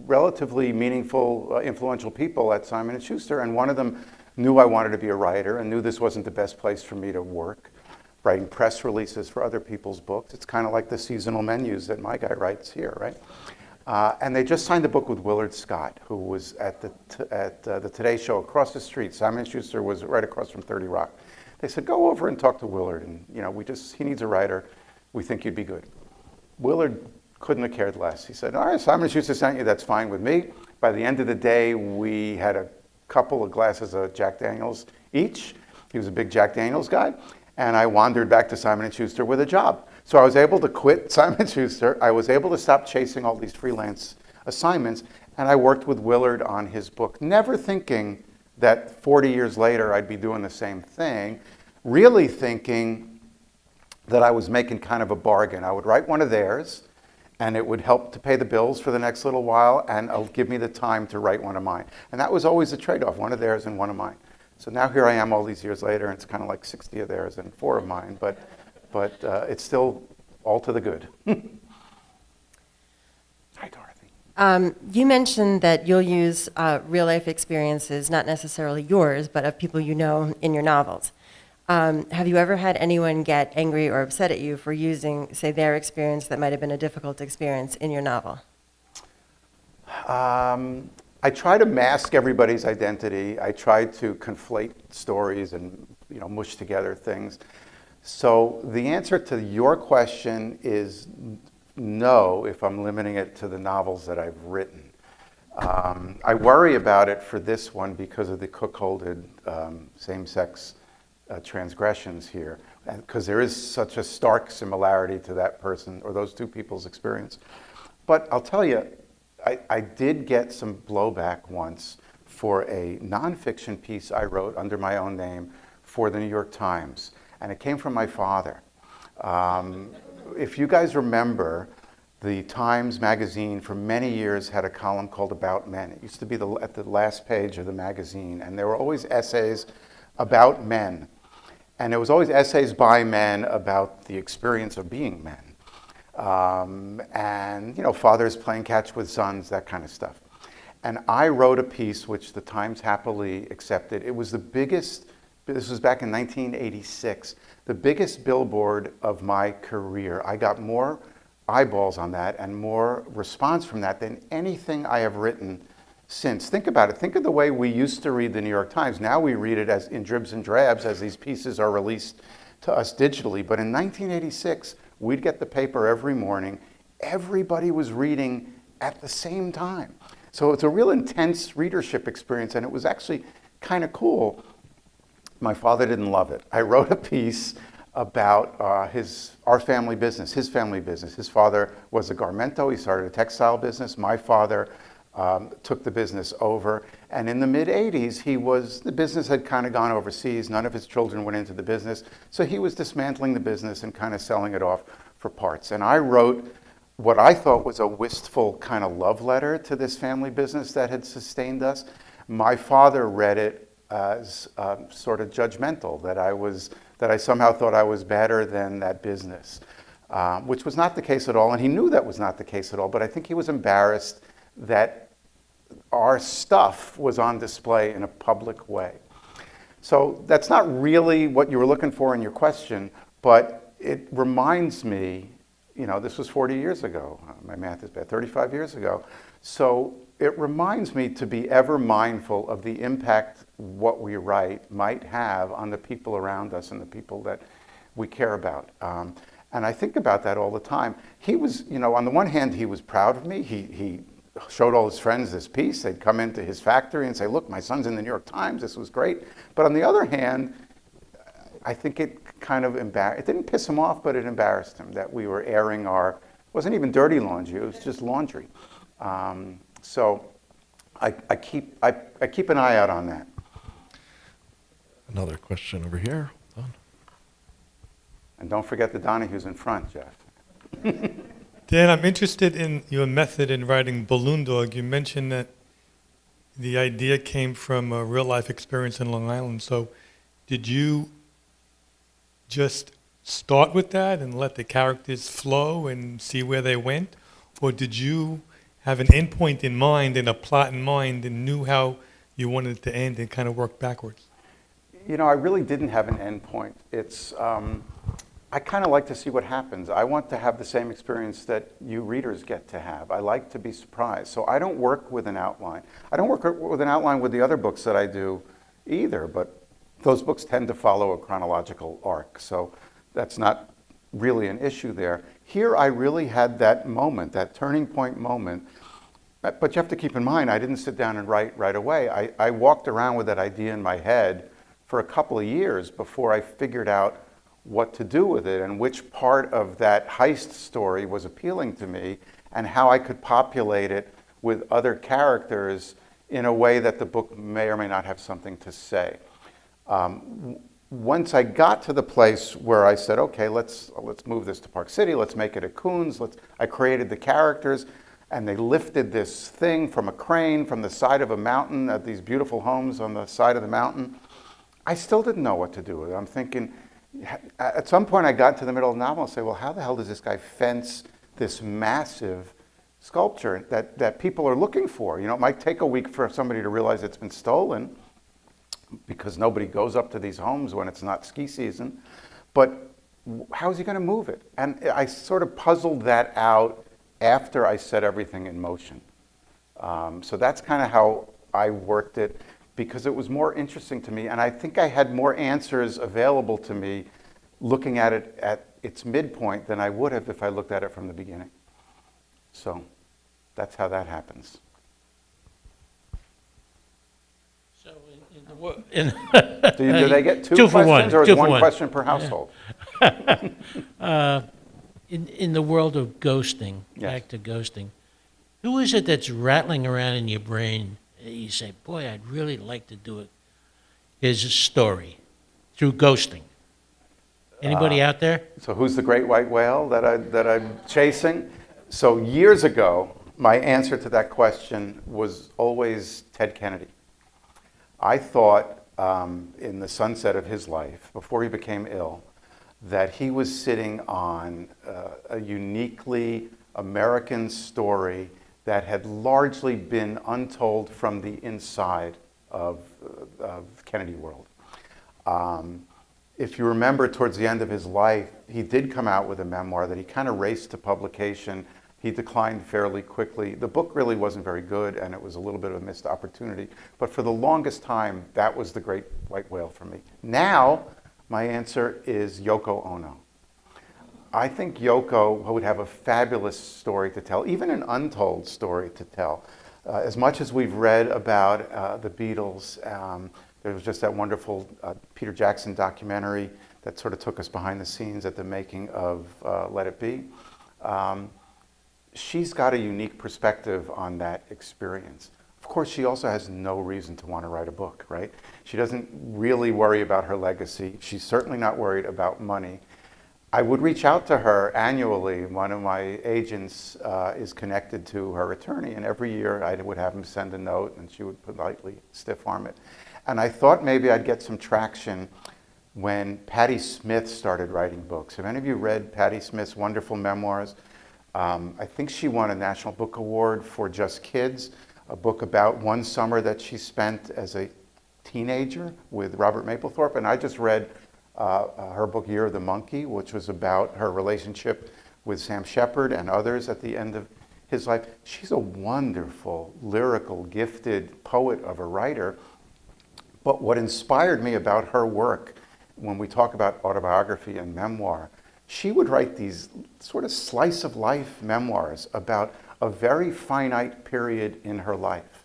relatively meaningful, influential people at Simon & Schuster, and one of them knew I wanted to be a writer and knew this wasn't the best place for me to work, writing press releases for other people's books. It's kind of like the seasonal menus that my guy writes here, right? And they just signed a book with Willard Scott, who was at the Today Show across the street. Simon & Schuster was right across from 30 Rock. They said, go over and talk to Willard, and he needs a writer. We think you'd be good. Willard couldn't have cared less. He said, all right, Simon & Schuster sent you, that's fine with me. By the end of the day, we had a couple of glasses of Jack Daniels each. He was a big Jack Daniels guy. And I wandered back to Simon & Schuster with a job. So I was able to quit Simon & Schuster. I was able to stop chasing all these freelance assignments. And I worked with Willard on his book, never thinking that 40 years later I'd be doing the same thing, really thinking that I was making kind of a bargain. I would write one of theirs, and it would help to pay the bills for the next little while, and it'll give me the time to write one of mine. And that was always a trade-off, one of theirs and one of mine. So now here I am all these years later, and it's kind of like 60 of theirs and 4 of mine, but it's still all to the good. Hi, Dorothy. You mentioned that you'll use real-life experiences, not necessarily yours, but of people you know in your novels. Have you ever had anyone get angry or upset at you for using, say, their experience that might have been a difficult experience in your novel? I try to mask everybody's identity. I try to conflate stories and mush together things. So the answer to your question is no, if I'm limiting it to the novels that I've written. I worry about it for this one because of the cuckolded same-sex transgressions here, because there is such a stark similarity to that person or those two people's experience. But I'll tell you, I did get some blowback once for a nonfiction piece I wrote under my own name for the New York Times, and it came from my father. If you guys remember, the Times magazine for many years had a column called About Men. It used to be at the last page of the magazine, and there were always essays about men. And there was always essays by men about the experience of being men. And fathers playing catch with sons, that kind of stuff. And I wrote a piece which the Times happily accepted. It was the biggest, this was back in 1986, the biggest billboard of my career. I got more eyeballs on that and more response from that than anything I have written since. Think about it. Think of the way we used to read the New York Times. Now we read it as in dribs and drabs as these pieces are released to us digitally. But in 1986, we'd get the paper every morning. Everybody was reading at the same time. So it's a real intense readership experience, and it was actually kind of cool. My father didn't love it. I wrote a piece about our family business, his family business. His father was a garmento. He started a textile business. My father took the business over. And in the mid-'80s, the business had kind of gone overseas. None of his children went into the business. So he was dismantling the business and kind of selling it off for parts. And I wrote what I thought was a wistful kind of love letter to this family business that had sustained us. My father read it as sort of judgmental, that I somehow thought I was better than that business, which was not the case at all. And he knew that was not the case at all, but I think he was embarrassed that our stuff was on display in a public way. So that's not really what you were looking for in your question, but it reminds me, this was 40 years ago. My math is bad, 35 years ago. So it reminds me to be ever mindful of the impact what we write might have on the people around us and the people that we care about. And I think about that all the time. He was, on the one hand, he was proud of me. He showed all his friends this piece. They'd come into his factory and say, look, my son's in the New York Times. This was great. But on the other hand, I think it kind of it didn't piss him off, but it embarrassed him that we were airing it wasn't even dirty laundry, it was just laundry. So I keep an eye out on that. Another question over here. And don't forget the Donahues in front, Jeff. Dan, I'm interested in your method in writing Balloon Dog. You mentioned that the idea came from a real-life experience in Long Island. So did you just start with that and let the characters flow and see where they went? Or did you have an endpoint in mind and a plot in mind and knew how you wanted it to end and kind of work backwards? I really didn't have an endpoint. It's I kind of like to see what happens. I want to have the same experience that you readers get to have. I like to be surprised. So I don't work with an outline. I don't work with an outline with the other books that I do either, but those books tend to follow a chronological arc. So that's not really an issue there. Here I really had that moment, that turning point moment. But you have to keep in mind, I didn't sit down and write right away. I walked around with that idea in my head for a couple of years before I figured out what to do with it and which part of that heist story was appealing to me and how I could populate it with other characters in a way that the book may or may not have something to say. once I got to the place where I said, okay, let's move this to Park City, let's make it at Coons, I created the characters, and they lifted this thing from a crane from the side of a mountain at these beautiful homes on the side of the mountain. I still didn't know what to do with it. I'm thinking, at some point I got to the middle of the novel and say, well, how the hell does this guy fence this massive sculpture that people are looking for? You know, it might take a week for somebody to realize it's been stolen, because nobody goes up to these homes when it's not ski season. But how is he going to move it? And I sort of puzzled that out after I set everything in motion. So that's kind of how I worked it, because it was more interesting to me. And I think I had more answers available to me looking at it at its midpoint than I would have if I looked at it from the beginning. So that's how that happens. So in the Do they get two for one, questions, or is two for one one. question per household? in the world of ghosting, Yes. back to ghosting, who is it that's rattling around in your brain? You say, boy, I'd really like to do it. His story through ghosting. Anybody out there? So who's the great white whale that I'm chasing? So years ago, my answer to that question was always Ted Kennedy. I thought in the sunset of his life, before he became ill, that he was sitting on a uniquely American story that had largely been untold from the inside of Kennedy world. If you remember, towards the end of his life, he did come out with a memoir that he kind of raced to publication. He declined fairly quickly. The book really wasn't very good, and it was a little bit of a missed opportunity. But for the longest time, that was the great white whale for me. Now, my answer is Yoko Ono. I think Yoko would have a fabulous story to tell, even an untold story to tell. As much as we've read about the Beatles, there was just that wonderful Peter Jackson documentary that sort of took us behind the scenes at the making of Let It Be. She's got a unique perspective on that experience. Of course, she also has no reason to want to write a book, right? She doesn't really worry about her legacy. She's certainly not worried about money. I would reach out to her annually. One of my agents is connected to her attorney, and every year I would have him send a note, and she would politely stiff-arm it. And I thought maybe I'd get some traction when Patti Smith started writing books. Have any of you read Patti Smith's wonderful memoirs? I think she won a National Book Award for Just Kids, a book about one summer that she spent as a teenager with Robert Mapplethorpe. And I just read her book, Year of the Monkey, which was about her relationship with Sam Shepard and others at the end of his life. She's a wonderful, lyrical, gifted poet of a writer. But what inspired me about her work, when we talk about autobiography and memoir, she would write these sort of slice of life memoirs about a very finite period in her life.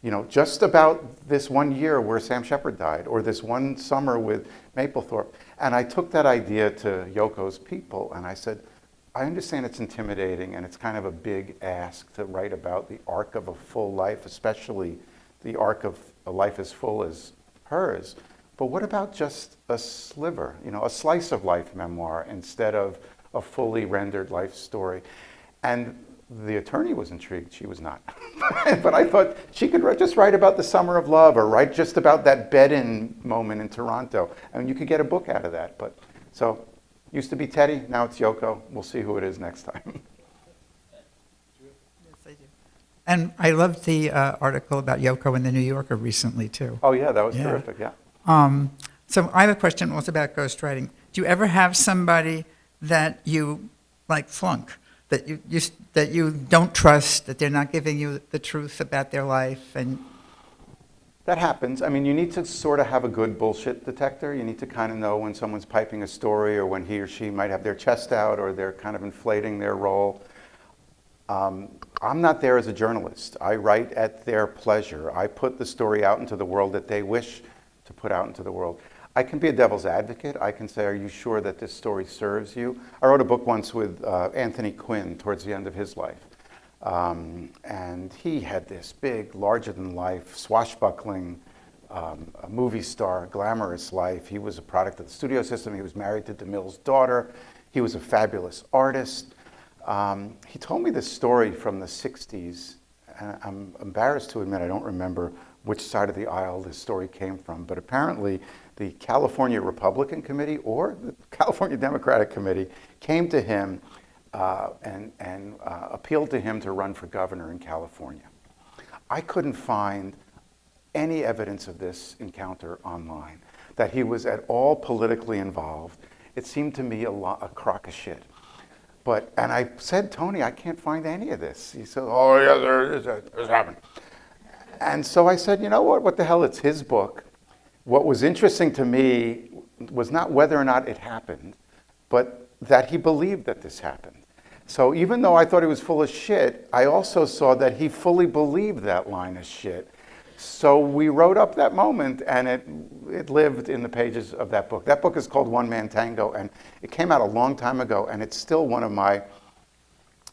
You know, just about this one year where Sam Shepard died, or this one summer with Mapplethorpe. And I took that idea to Yoko's people, and I said, I understand it's intimidating and it's kind of a big ask to write about the arc of a full life, especially the arc of a life as full as hers. But what about just a sliver, you know, a slice of life memoir instead of a fully rendered life story? And the attorney was intrigued. She was not. But I thought she could just write about the summer of love, or write just about that bed-in moment in Toronto. I mean, you could get a book out of that. But so, used to be Teddy, now it's Yoko. We'll see who it is next time. Yes, I do. And I loved the article about Yoko in the New Yorker recently, too. Oh yeah, that was Yeah. terrific, yeah. So I have a question also about ghostwriting. Do you ever have somebody that you like flunk, that you don't trust, that they're not giving you the truth about their life? And That happens. I mean, you need to sort of have a good bullshit detector. You need to kind of know when someone's piping a story, or when he or she might have their chest out, or they're kind of inflating their role. I'm not there as a journalist. I write at their pleasure. I put the story out into the world that they wish to put out into the world. I can be a devil's advocate. I can say, are you sure that this story serves you? I wrote a book once with Anthony Quinn towards the end of his life. And he had this big, larger-than-life, swashbuckling a movie star, glamorous life. He was a product of the studio system. He was married to DeMille's daughter. He was a fabulous artist. He told me this story from the 60s, and I'm embarrassed to admit I don't remember which side of the aisle this story came from, but apparently the California Republican Committee or the California Democratic Committee came to him and appealed to him to run for governor in California. I couldn't find any evidence of this encounter online, that he was at all politically involved. It seemed to me a crock of shit. And I said, Tony, I can't find any of this. He said, oh, yeah, there is. It's happened. And so I said, you know what the hell, it's his book. What was interesting to me was not whether or not it happened, but that he believed that this happened. So even though I thought he was full of shit, I also saw that he fully believed that line of shit. So we wrote up that moment, and it lived in the pages of that book. That book is called One Man Tango, and it came out a long time ago, and it's still one of my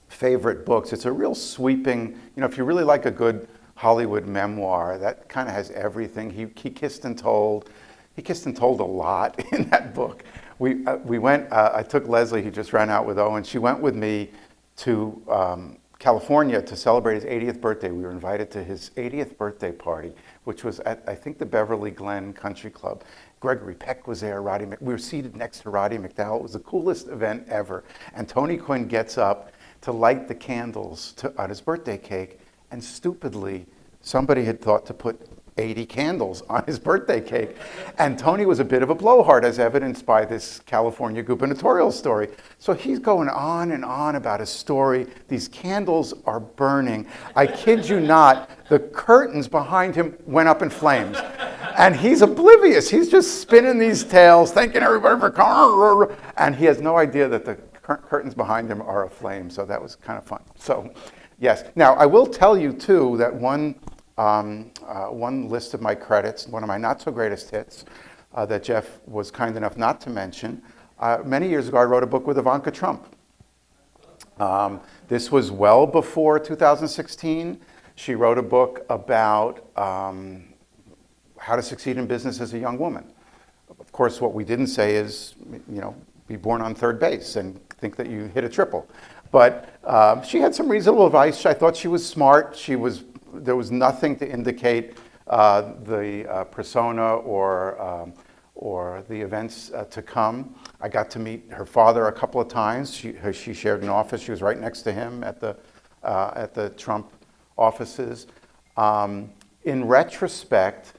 favorite books. It's a real sweeping, if you really like a good Hollywood memoir, that kind of has everything. He kissed and told. He kissed and told a lot in that book. We went, I took Leslie, who just ran out with Owen. She went with me to California to celebrate his 80th birthday. We were invited to his 80th birthday party, which was at, I think, the Beverly Glen Country Club. Gregory Peck was there. We were seated next to Roddy McDowell. It was the coolest event ever. And Tony Quinn gets up to light the candles on his birthday cake, and stupidly, somebody had thought to put 80 candles on his birthday cake. And Tony was a bit of a blowhard, as evidenced by this California gubernatorial story. So he's going on and on about his story. These candles are burning. I kid you not, the curtains behind him went up in flames. And he's oblivious. He's just spinning these tales, thanking everybody for coming. And he has no idea that the curtains behind him are aflame. So that was kind of fun. So, yes. Now, I will tell you, too, that one list of my credits, one of my not-so-greatest hits that Jeff was kind enough not to mention. Many years ago, I wrote a book with Ivanka Trump. This was well before 2016. She wrote a book about how to succeed in business as a young woman. Of course, what we didn't say is, be born on third base and think that you hit a triple. But she had some reasonable advice. I thought she was smart. There was nothing to indicate the persona or the events to come. I got to meet her father a couple of times. She shared an office. She was right next to him at the Trump offices. In retrospect,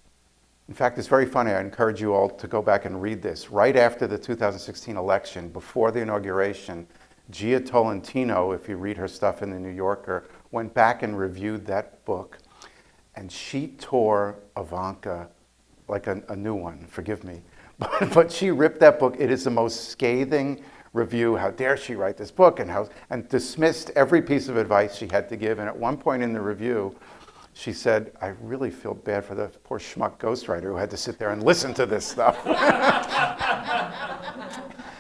in fact, it's very funny. I encourage you all to go back and read this. Right after the 2016 election, before the inauguration, Gia Tolentino, if you read her stuff in the New Yorker, went back and reviewed that book, and she tore Ivanka like a new one, forgive me. But she ripped that book. It is the most scathing review. How dare she write this book, and dismissed every piece of advice she had to give. And at one point in the review, she said, I really feel bad for the poor schmuck ghostwriter who had to sit there and listen to this stuff.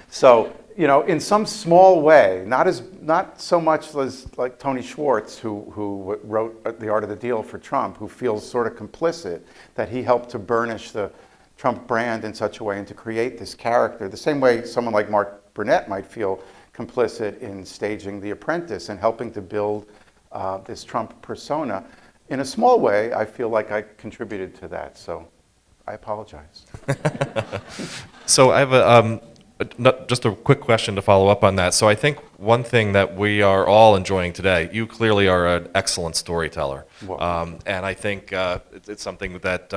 So, in some small way, not so much as like Tony Schwartz, who wrote The Art of the Deal for Trump, who feels sort of complicit that he helped to burnish the Trump brand in such a way and to create this character, the same way someone like Mark Burnett might feel complicit in staging The Apprentice and helping to build this Trump persona. In a small way, I feel like I contributed to that, so I apologize. So I have just a quick question to follow up on that. So I think one thing that we are all enjoying today, you clearly are an excellent storyteller. And I think it's something that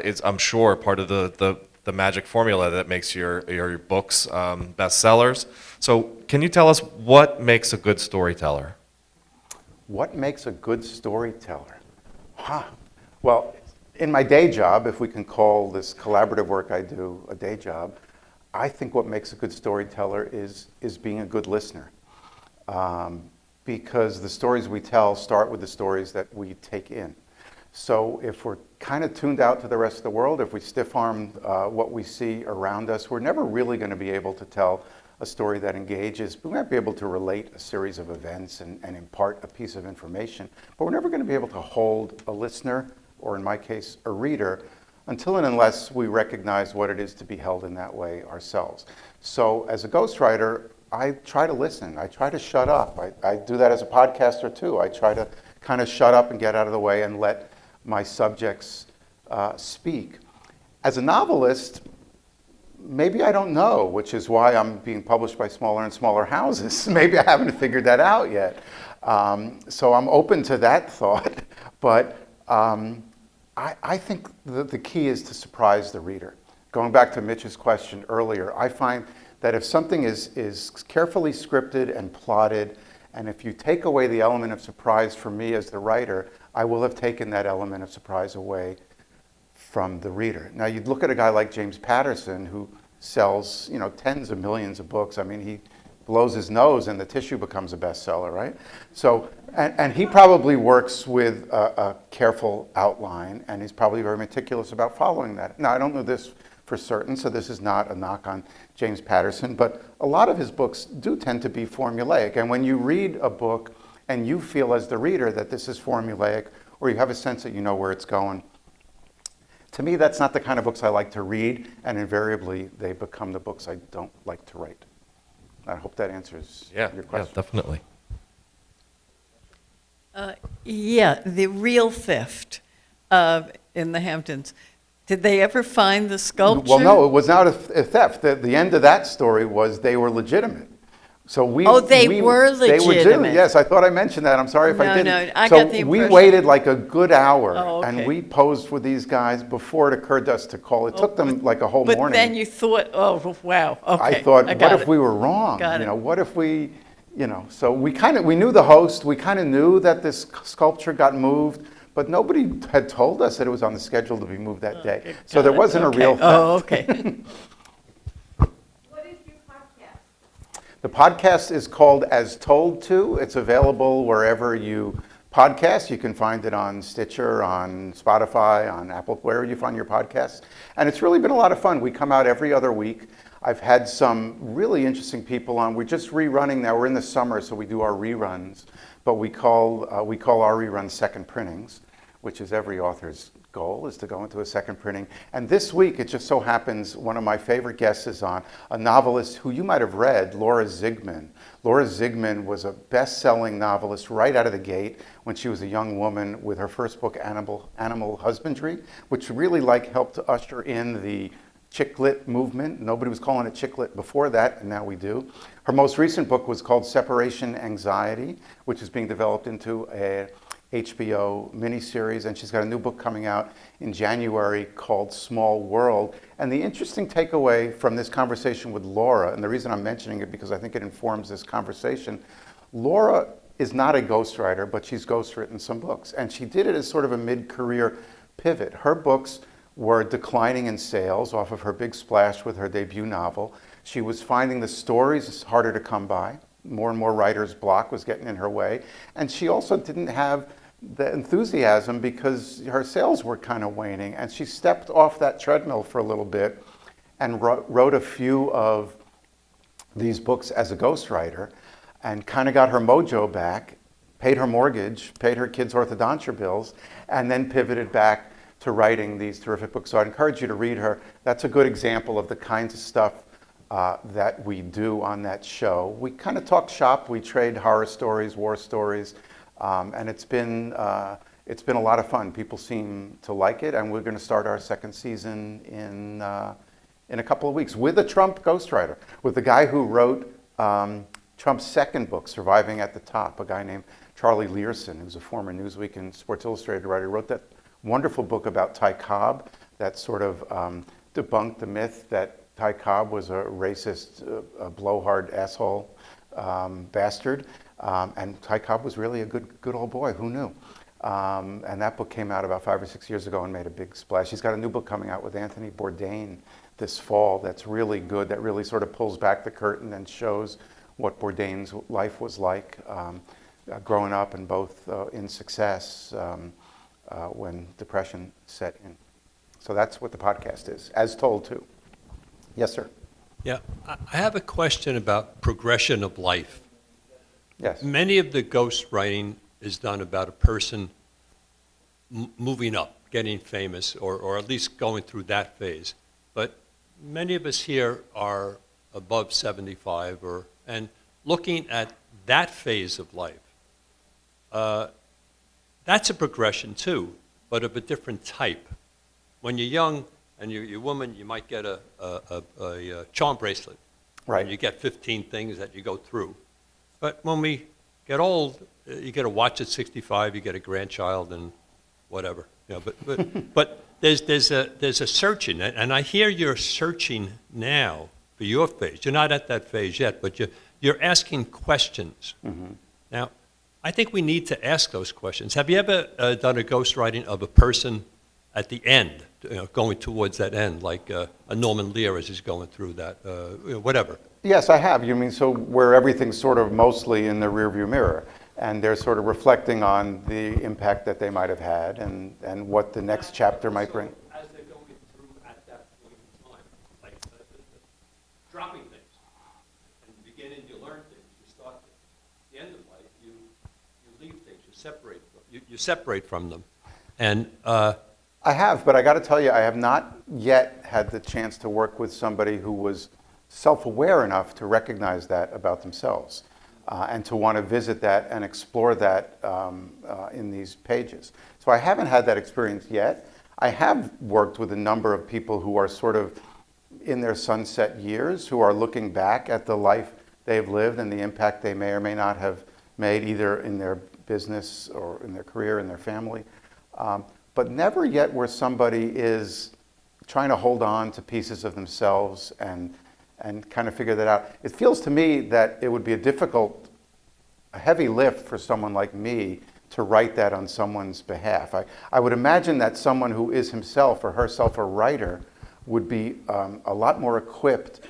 is, I'm sure, part of the magic formula that makes your books bestsellers. So can you tell us what makes a good storyteller? What makes a good storyteller? Well, in my day job, if we can call this collaborative work I do a day job, I think what makes a good storyteller is being a good listener. Because the stories we tell start with the stories that we take in. So if we're kind of tuned out to the rest of the world, if we stiff-arm what we see around us, we're never really going to be able to tell a story that engages. We might be able to relate a series of events and impart a piece of information, but we're never going to be able to hold a listener or in my case, a reader, until and unless we recognize what it is to be held in that way ourselves. So as a ghostwriter, I try to listen. I try to shut up. I do that as a podcaster too. I try to kind of shut up and get out of the way and let my subjects speak. As a novelist, maybe I don't know, which is why I'm being published by smaller and smaller houses. Maybe I haven't figured that out yet. So I'm open to that thought. But I think the key is to surprise the reader. Going back to Mitch's question earlier, I find that if something is carefully scripted and plotted, and if you take away the element of surprise from me as the writer, I will have taken that element of surprise away from the reader. Now, you'd look at a guy like James Patterson, who sells, tens of millions of books. I mean, he blows his nose and the tissue becomes a bestseller, right? So, and he probably works with a careful outline, and he's probably very meticulous about following that. Now, I don't know this for certain, so this is not a knock on James Patterson, but a lot of his books do tend to be formulaic. And when you read a book and you feel as the reader that this is formulaic, or you have a sense that you know where it's going, to me, that's not the kind of books I like to read, and invariably they become the books I don't like to write. I hope that answers your question. Yeah, definitely. Yeah, the real theft in the Hamptons. Did they ever find the sculpture? Well, no, it was not a theft. The end of that story was they were legitimate. So They were They were legitimate. legitimate. Yes, I thought I mentioned that. I'm sorry if I didn't. No, I So got the we impression. waited like a good hour, Oh, okay. and we posed with these guys before it occurred to us to call. It took them like a whole But morning. then you thought, oh, wow, okay. I thought, got what if it. we were wrong? Got it. What if we, so we knew the host. We kind of knew that this sculpture got moved, but nobody had told us that it was on the schedule to be moved that day. Okay, So there got it. wasn't a Okay. real theft. Oh, okay. The podcast is called As Told To. It's available wherever you podcast. You can find it on Stitcher, on Spotify, on Apple, wherever you find your podcasts. And it's really been a lot of fun. We come out every other week. I've had some really interesting people on. We're just rerunning now. We're in the summer, so we do our reruns. But we call our reruns second printings, which is every author's goal, is to go into a second printing. And this week, it just so happens one of my favorite guests is on, a novelist who you might have read, Laura Zigman. Laura Zigman was a best-selling novelist right out of the gate when she was a young woman with her first book, Animal Husbandry, which really helped to usher in the chick lit movement. Nobody was calling it chick lit before that, and now we do. Her most recent book was called Separation Anxiety, which is being developed into a HBO miniseries, and she's got a new book coming out in January called Small World. And the interesting takeaway from this conversation with Laura, and the reason I'm mentioning it because I think it informs this conversation, Laura is not a ghostwriter, but she's ghostwritten some books, and she did it as sort of a mid-career pivot. Her books were declining in sales off of her big splash with her debut novel. She was finding the stories harder to come by. More and more writer's block was getting in her way. And she also didn't have the enthusiasm because her sales were kind of waning. And she stepped off that treadmill for a little bit and wrote a few of these books as a ghostwriter and kind of got her mojo back, paid her mortgage, paid her kids' orthodontia bills, and then pivoted back to writing these terrific books. So I'd encourage you to read her. That's a good example of the kinds of stuff that we do on that show. We kind of talk shop. We trade horror stories, war stories, and it's been a lot of fun. People seem to like it, and we're going to start our second season in a couple of weeks with a Trump ghostwriter, with the guy who wrote Trump's second book, Surviving at the Top, a guy named Charlie Learson, who's a former Newsweek and Sports Illustrated writer, wrote that wonderful book about Ty Cobb that sort of debunked the myth that Ty Cobb was a racist, a blowhard asshole bastard, and Ty Cobb was really a good old boy. Who knew? And that book came out about 5 or 6 years ago and made a big splash. He's got a new book coming out with Anthony Bourdain this fall that's really good, that really sort of pulls back the curtain and shows what Bourdain's life was like growing up and both in success when depression set in. So that's what the podcast is, As Told To. Yes, sir. Yeah, I have a question about progression of life. Yes. Many of the ghost writing is done about a person moving up, getting famous, or at least going through that phase. But many of us here are above 75, and looking at that phase of life, that's a progression too, but of a different type. When you're young and you're a woman, you might get a charm bracelet. Right. And you get 15 things that you go through. But when we get old, you get a watch at 65, you get a grandchild, and whatever. You know, but there's a searching, and I hear you're searching now for your phase. You're not at that phase yet, but you're asking questions. Mm-hmm. Now, I think we need to ask those questions. Have you ever done a ghostwriting of a person at the end, going towards that end, like a Norman Lear as he's going through that, whatever? Yes, I have. You mean so where everything's sort of mostly in the rearview mirror, and they're sort of reflecting on the impact that they might have had and what the next chapter might bring. As they're going through at that point in time, like dropping things. In the beginning, you learn things, you start things. At the end of life, you leave things, you separate from them. And I have, but I got to tell you, I have not yet had the chance to work with somebody who was self-aware enough to recognize that about themselves and to want to visit that and explore that in these pages. So I haven't had that experience yet. I have worked with a number of people who are sort of in their sunset years, who are looking back at the life they've lived and the impact they may or may not have made either in their business or in their career, in their family. But never yet where somebody is trying to hold on to pieces of themselves and kind of figure that out. It feels to me that it would be a heavy lift for someone like me to write that on someone's behalf. I would imagine that someone who is himself or herself a writer would be a lot more equipped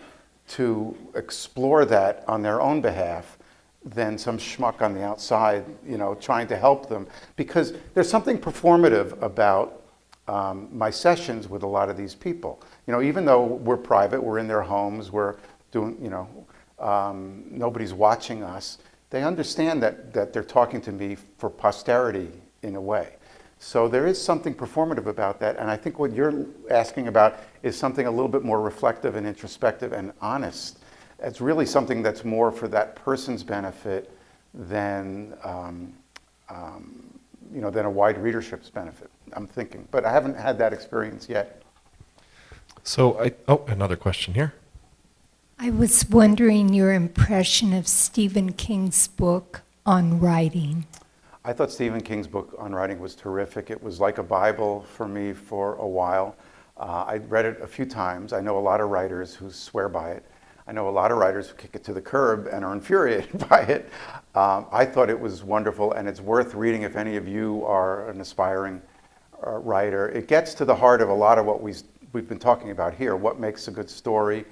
to explore that on their own behalf than some schmuck on the outside, trying to help them. Because there's something performative about my sessions with a lot of these people. Even though we're private, we're in their homes, we're doing, nobody's watching us, they understand that they're talking to me for posterity in a way. So there is something performative about that, and I think what you're asking about is something a little bit more reflective and introspective and honest. It's really something that's more for that person's benefit than than a wide readership's benefit, I'm thinking. But I haven't had that experience yet. So, another question here. I was wondering your impression of Stephen King's book on writing. I thought Stephen King's book on writing was terrific. It was like a Bible for me for a while. I read it a few times. I know a lot of writers who swear by it. I know a lot of writers who kick it to the curb and are infuriated by it. I thought it was wonderful, and it's worth reading if any of you are an aspiring writer. It gets to the heart of a lot of what we've been talking about here, what makes a good story.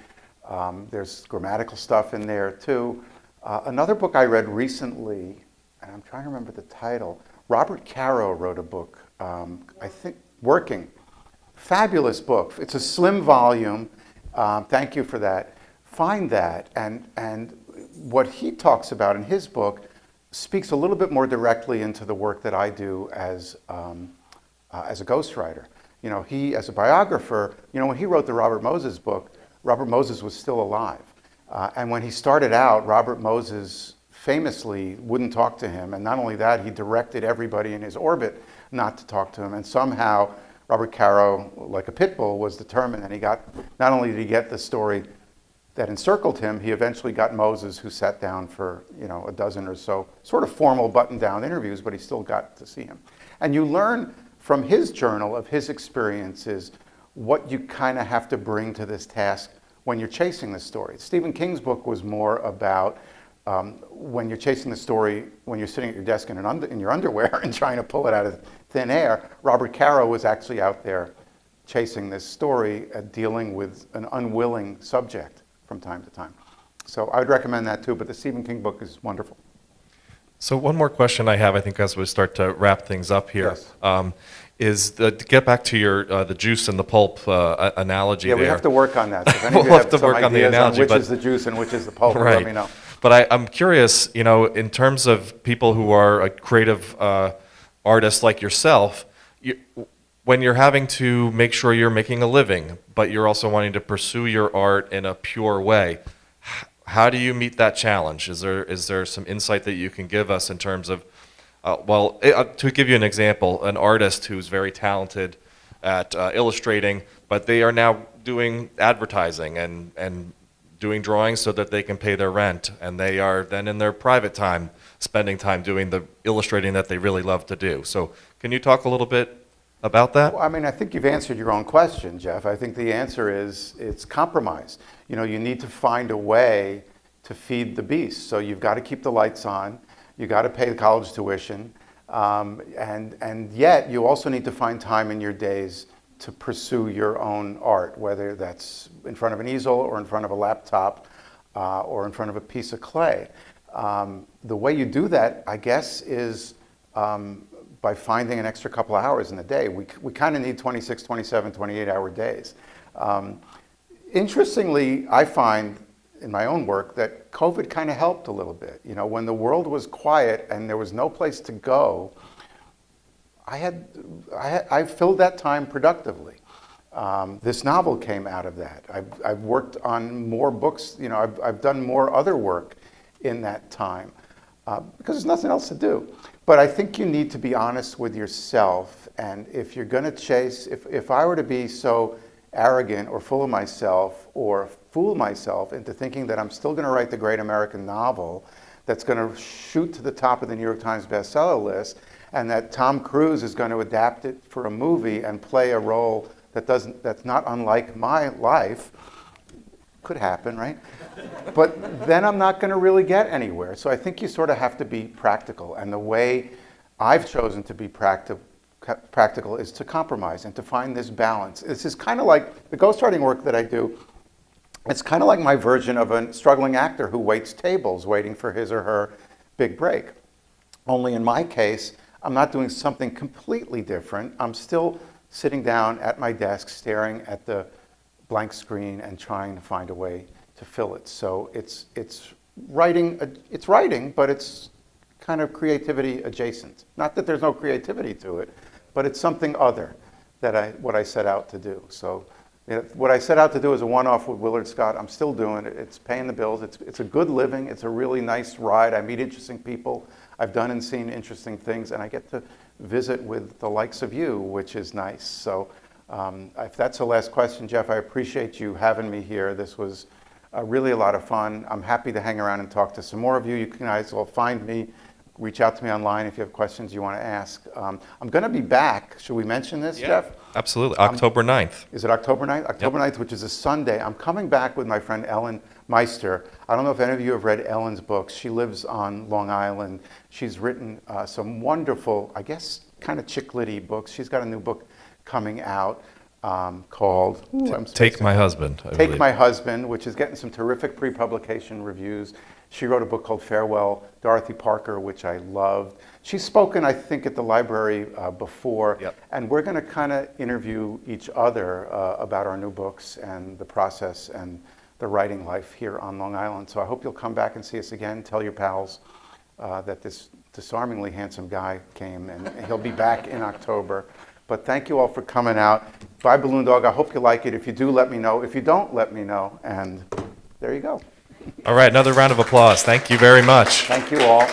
There's grammatical stuff in there too. Another book I read recently, and I'm trying to remember the title, Robert Caro wrote a book, I think, Working. Fabulous book. It's a slim volume. Thank you for that. Find that, and what he talks about in his book speaks a little bit more directly into the work that I do as a ghostwriter. He, as a biographer, when he wrote the Robert Moses book, Robert Moses was still alive. And when he started out, Robert Moses famously wouldn't talk to him. And not only that, he directed everybody in his orbit not to talk to him. And somehow, Robert Caro, like a pit bull, was determined. And he got, not only did he get the story that encircled him, he eventually got Moses, who sat down for a dozen or so sort of formal button-down interviews, but he still got to see him. And you learn from his journal of his experiences what you kind of have to bring to this task when you're chasing the story. Stephen King's book was more about when you're chasing the story, when you're sitting at your desk in your underwear and trying to pull it out of thin air. Robert Caro was actually out there chasing this story, dealing with an unwilling subject from time to time. So I would recommend that too, but the Stephen King book is wonderful. So one more question I have, I think, as we start to wrap things up here, Yes. Is to get back to your the juice and the pulp analogy there. Yeah, we have to work on that. So if any of you We'll have have to some work on the ideas analogy, which but- is the juice and which is the pulp, Right. let me know. But I'm curious, in terms of people who are creative artists like yourself, when you're having to make sure you're making a living, but you're also wanting to pursue your art in a pure way, how do you meet that challenge? Is there some insight that you can give us in terms of, to give you an example, an artist who's very talented at illustrating, but they are now doing advertising and doing drawings so that they can pay their rent, and they are then in their private time spending time doing the illustrating that they really love to do. So can you talk a little bit about that? Well, I mean, I think you've answered your own question, Jeff. I think the answer is it's compromise. You know, you need to find a way to feed the beast. So you've got to keep the lights on. You got to pay the college tuition, and yet you also need to find time in your days to pursue your own art, whether that's in front of an easel or in front of a laptop or in front of a piece of clay. The way you do that, I guess, is by finding an extra couple of hours in the day. We kind of need 26, 27, 28-hour days. Interestingly, I find in my own work that COVID kind of helped a little bit. You know, when the world was quiet and there was no place to go, I filled that time productively. This novel came out of that. I've worked on more books. You know, I've done more other work in that time because there's nothing else to do. But I think you need to be honest with yourself. And if you're going to chase, if I were to be so arrogant or full of myself or fool myself into thinking that I'm still going to write the great American novel that's going to shoot to the top of the New York Times bestseller list, and that Tom Cruise is going to adapt it for a movie and play a role that's not unlike my life, could happen, right? But then I'm not going to really get anywhere. So I think you sort of have to be practical. And the way I've chosen to be practical is to compromise and to find this balance. This is kind of like the ghostwriting work that I do. It's kind of like my version of a struggling actor who waits tables, waiting for his or her big break. Only in my case, I'm not doing something completely different. I'm still sitting down at my desk, staring at the blank screen and trying to find a way to fill it. So it's writing, but it's kind of creativity adjacent. Not that there's no creativity to it, but it's something other what I set out to do. So you know, what I set out to do as a one-off with Willard Scott, I'm still doing it. It's paying the bills. It's a good living. It's a really nice ride. I meet interesting people. I've done and seen interesting things, and I get to visit with the likes of you, which is nice. So if that's the last question, Jeff, I appreciate you having me here. This was really a lot of fun. I'm happy to hang around and talk to some more of you. You guys will find me. Reach out to me online if you have questions you want to ask. I'm going to be back. Should we mention this, Jeff? Absolutely. October 9th. Is it October 9th? October 9th, which is a Sunday. I'm coming back with my friend Ellen Meister. I don't know if any of you have read Ellen's books. She lives on Long Island. She's written some wonderful, I guess, kind of chick-litty books. She's got a new book coming out called Take My Husband. Take My Husband, which is getting some terrific pre-publication reviews. She wrote a book called Farewell, Dorothy Parker, which I loved. She's spoken, I think, at the library before, and we're going to kind of interview each other about our new books and the process and the writing life here on Long Island. So I hope you'll come back and see us again. Tell your pals that this disarmingly handsome guy came, and he'll be back in October. But thank you all for coming out. Bye, Balloon Dog. I hope you like it. If you do, let me know. If you don't, let me know. And there you go. All right, another round of applause. Thank you very much. Thank you all.